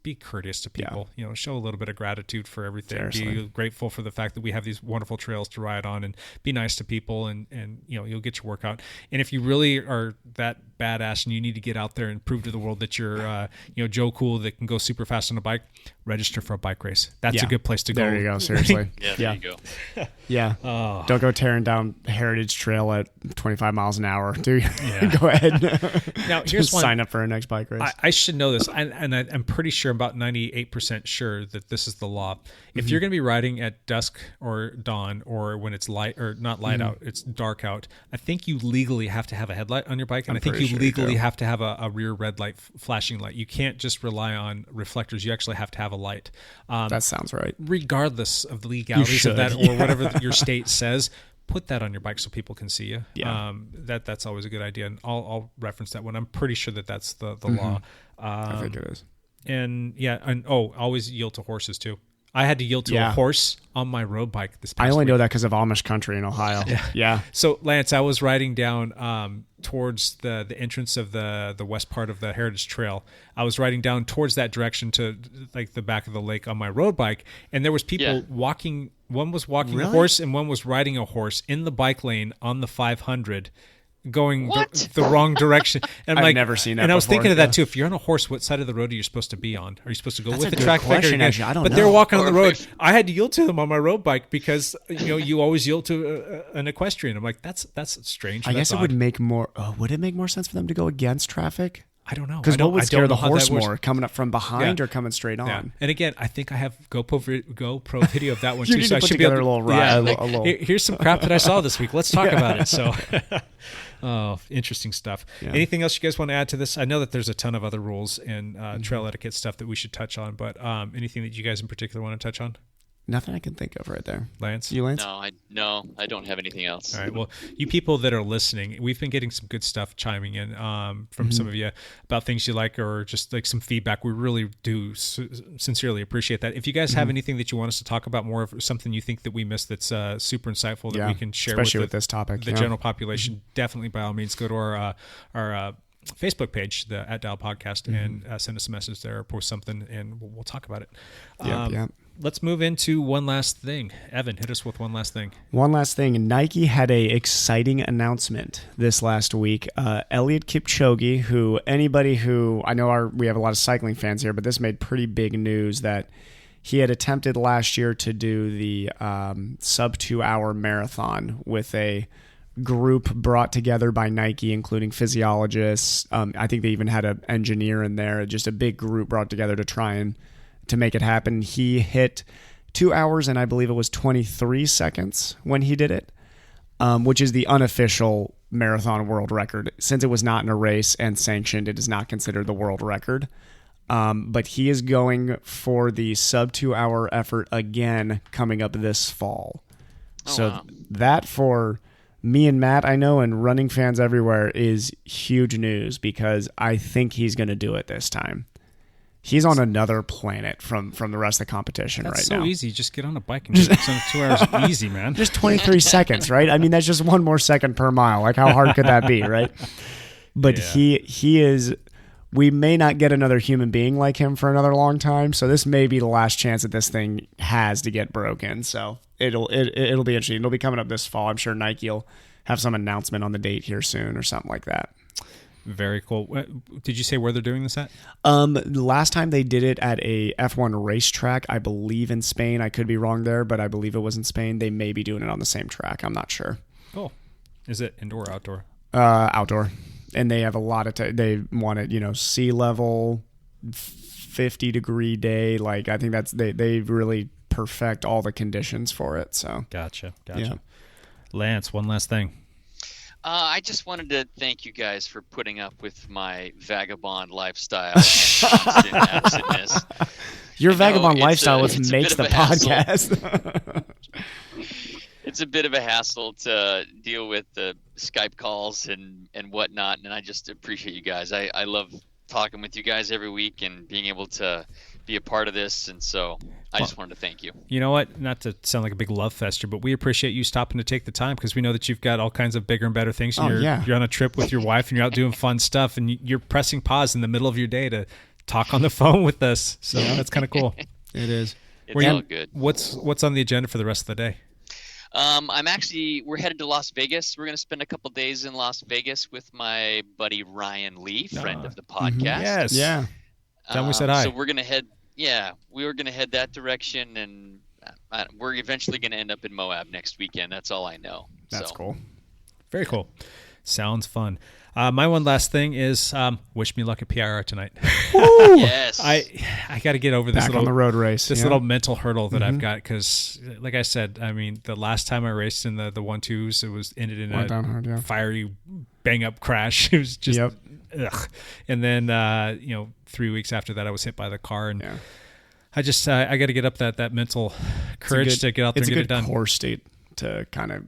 be courteous to people. Show a little bit of gratitude for everything. Seriously. Be grateful for the fact that we have these wonderful trails to ride on, and be nice to people, and you'll get your workout. And if you really are that badass and you need to get out there and prove to the world that you're Joe Cool that can go super fast on a bike, register for a bike race. That's a good place to go. There you go. Seriously. There you go. Don't go tearing down Heritage Trail at 25 miles an hour. Go ahead. Now here's one. Sign up for a next bike race. I should know this, and I'm pretty sure, about 98% sure that this is the law. If you're going to be riding at dusk or dawn, or when it's light or not light out, it's dark out, I think you legally have to have a headlight on your bike, and I think you legally have to have a rear red light, flashing light. You can't just rely on reflectors. You actually have to have a light. That sounds right. Regardless of the legalities of that or whatever your state says, put that on your bike so people can see you. That's always a good idea, and I'll reference that one. I'm pretty sure that's the law. I think it is. And always yield to horses too. I had to yield to a horse on my road bike this past I only week. know that because of Amish country in Ohio. Yeah. So, Lance, I was riding down towards the entrance of the west part of the Heritage Trail. I was riding down towards that direction to like the back of the lake on my road bike, and there was people walking. One was walking a horse, and one was riding a horse in the bike lane on the 500. Going the wrong direction. And I've never seen that. And I was before. thinking of that too. If you're on a horse, what side of the road are you supposed to be on? Are you supposed to go with the track question, actually, I don't but know. they're walking on the road. I had to yield to them on my road bike because you always yield to an equestrian. I'm like, that's strange. I guess it would make more. Would it make more sense for them to go against traffic? I don't know. Because what would scare the horse more, coming up from behind or coming straight on? Yeah. And again, I think I have GoPro video of that one too. You So I put should be able together to a little ride. here's some crap that I saw this week. Let's talk about it. So, interesting stuff. Yeah. Anything else you guys want to add to this? I know that there's a ton of other rules and trail etiquette stuff that we should touch on, but anything that you guys in particular want to touch on? Nothing I can think of right there. Lance? You, Lance? No, I don't have anything else. All right. Well, you people that are listening, we've been getting some good stuff chiming in from some of you about things you like or just like some feedback. We really do sincerely appreciate that. If you guys have anything that you want us to talk about more of, something you think that we missed that's super insightful that we can share especially with this topic, the general population, definitely by all means go to our Facebook page, the @Dial Podcast, and send us a message there or post something, and we'll talk about it. Let's move into one last thing. Evan, hit us with one last thing. One last thing. Nike had a exciting announcement this last week. Eliud Kipchoge, who I know we have a lot of cycling fans here, but this made pretty big news that he had attempted last year to do the sub 2 hour marathon with a group brought together by Nike, including physiologists. I think they even had an engineer in there, just a big group brought together to try and to make it happen. He hit 2 hours and I believe it was 23 seconds when he did it, which is the unofficial marathon world record. Since it was not in a race and sanctioned, it is not considered the world record. But he is going for the sub 2 hour effort again coming up this fall. That for me and Matt, I know, and running fans everywhere is huge news because I think he's going to do it this time. He's on another planet from the rest of the competition right now. That's so easy. Just get on a bike and just 2 hours easy, man. Just 23 seconds, right? I mean, that's just one more second per mile. Like, how hard could that be, right? But he is... We may not get another human being like him for another long time, so this may be the last chance that this thing has to get broken. So it'll be interesting. It'll be coming up this fall. I'm sure Nike will have some announcement on the date here soon or something like that. Very cool. Did you say where they're doing this at? Last time they did it at a F1 racetrack, I believe in Spain. I could be wrong there, but I believe it was in Spain. They may be doing it on the same track. I'm not sure. Cool. Is it indoor or outdoor? Outdoor. And they have a lot of they want it, sea level, 50-degree day. Like, I think they really perfect all the conditions for it. So Gotcha. Yeah. Lance, one last thing. I just wanted to thank you guys for putting up with my vagabond lifestyle and constant absentness. Your vagabond lifestyle makes the podcast. It's a bit of a hassle to deal with the Skype calls and whatnot, and I just appreciate you guys. I love talking with you guys every week and being able to be a part of this, and so I just wanted to thank you. You know what? Not to sound like a big love fester, but we appreciate you stopping to take the time because we know that you've got all kinds of bigger and better things. And you're on a trip with your wife and you're out doing fun stuff, and you're pressing pause in the middle of your day to talk on the phone with us. So that's kind of cool. It is. It's all good. What's on the agenda for the rest of the day? We're headed to Las Vegas. We're going to spend a couple days in Las Vegas with my buddy Ryan Lee, friend of the podcast. Yes. Yeah. Tell him we said hi. So we're going to head, we were going to head that direction, and we're eventually going to end up in Moab next weekend. That's all I know. That's cool. Very cool. Sounds fun. My one last thing is wish me luck at PIR tonight. Yes. I got to get over this on the road race. This little mental hurdle that I've got because, like I said, I mean, the last time I raced in the 1-2s, it ended in a fiery bang-up crash. It was just ugh. And then 3 weeks after that, I was hit by the car, and I just I got to get up that mental courage to get out there and get it done. It's a good core state to kind of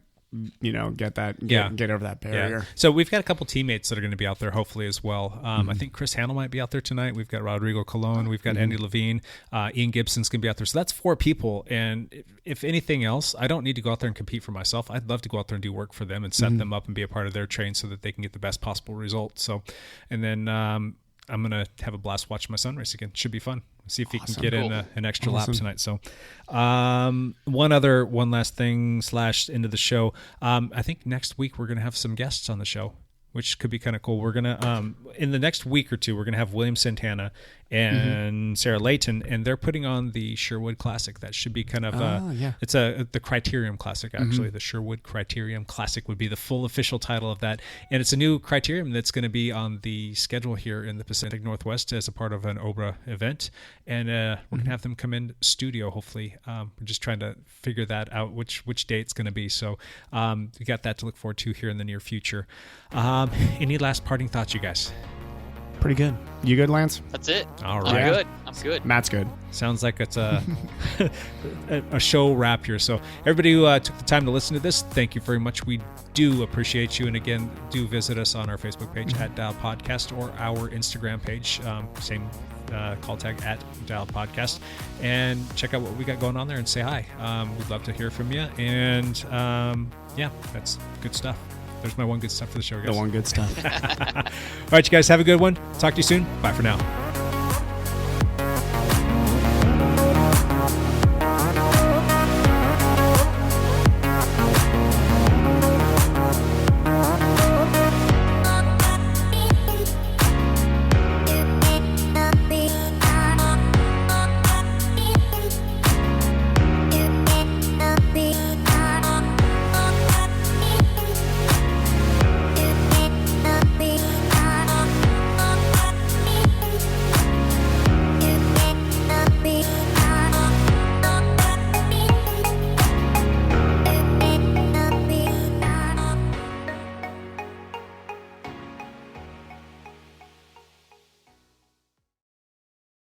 get over that barrier. Yeah. So we've got a couple teammates that are going to be out there hopefully as well. I think Chris Handel might be out there tonight. We've got Rodrigo Colon. We've got Andy Levine. Ian Gibson's going to be out there. So that's 4 people. And if anything else, I don't need to go out there and compete for myself. I'd love to go out there and do work for them and set them up and be a part of their train so that they can get the best possible result. So, and then I'm going to have a blast watching my son race again. Should be fun. See if he can get in an extra lap tonight. So one last thing / into the show. I think next week we're going to have some guests on the show, which could be kind of cool. We're going to, in the next week or two, we're going to have William Santana and Sarah Layton, and they're putting on the Sherwood Classic. That should be kind of, it's the Criterium Classic, actually. The Sherwood Criterium Classic would be the full official title of that. And it's a new criterium that's going to be on the schedule here in the Pacific Northwest as a part of an OBRA event. And we're going to have them come in studio, hopefully. We're just trying to figure that out, which day it's going to be. So we got that to look forward to here in the near future. Any last parting thoughts, you guys? Pretty good. You good, Lance? That's it. All right. I'm good. Matt's good. Sounds like it's a show wrap here. So everybody who took the time to listen to this, thank you very much. We do appreciate you. And again, do visit us on our Facebook page at Dial Podcast or our Instagram page. Same call tag at Dial Podcast. And check out what we got going on there and say hi. We'd love to hear from you. And that's good stuff. There's my one good stuff for the show, guys. The one good stuff. All right, you guys have a good one. Talk to you soon. Bye for now.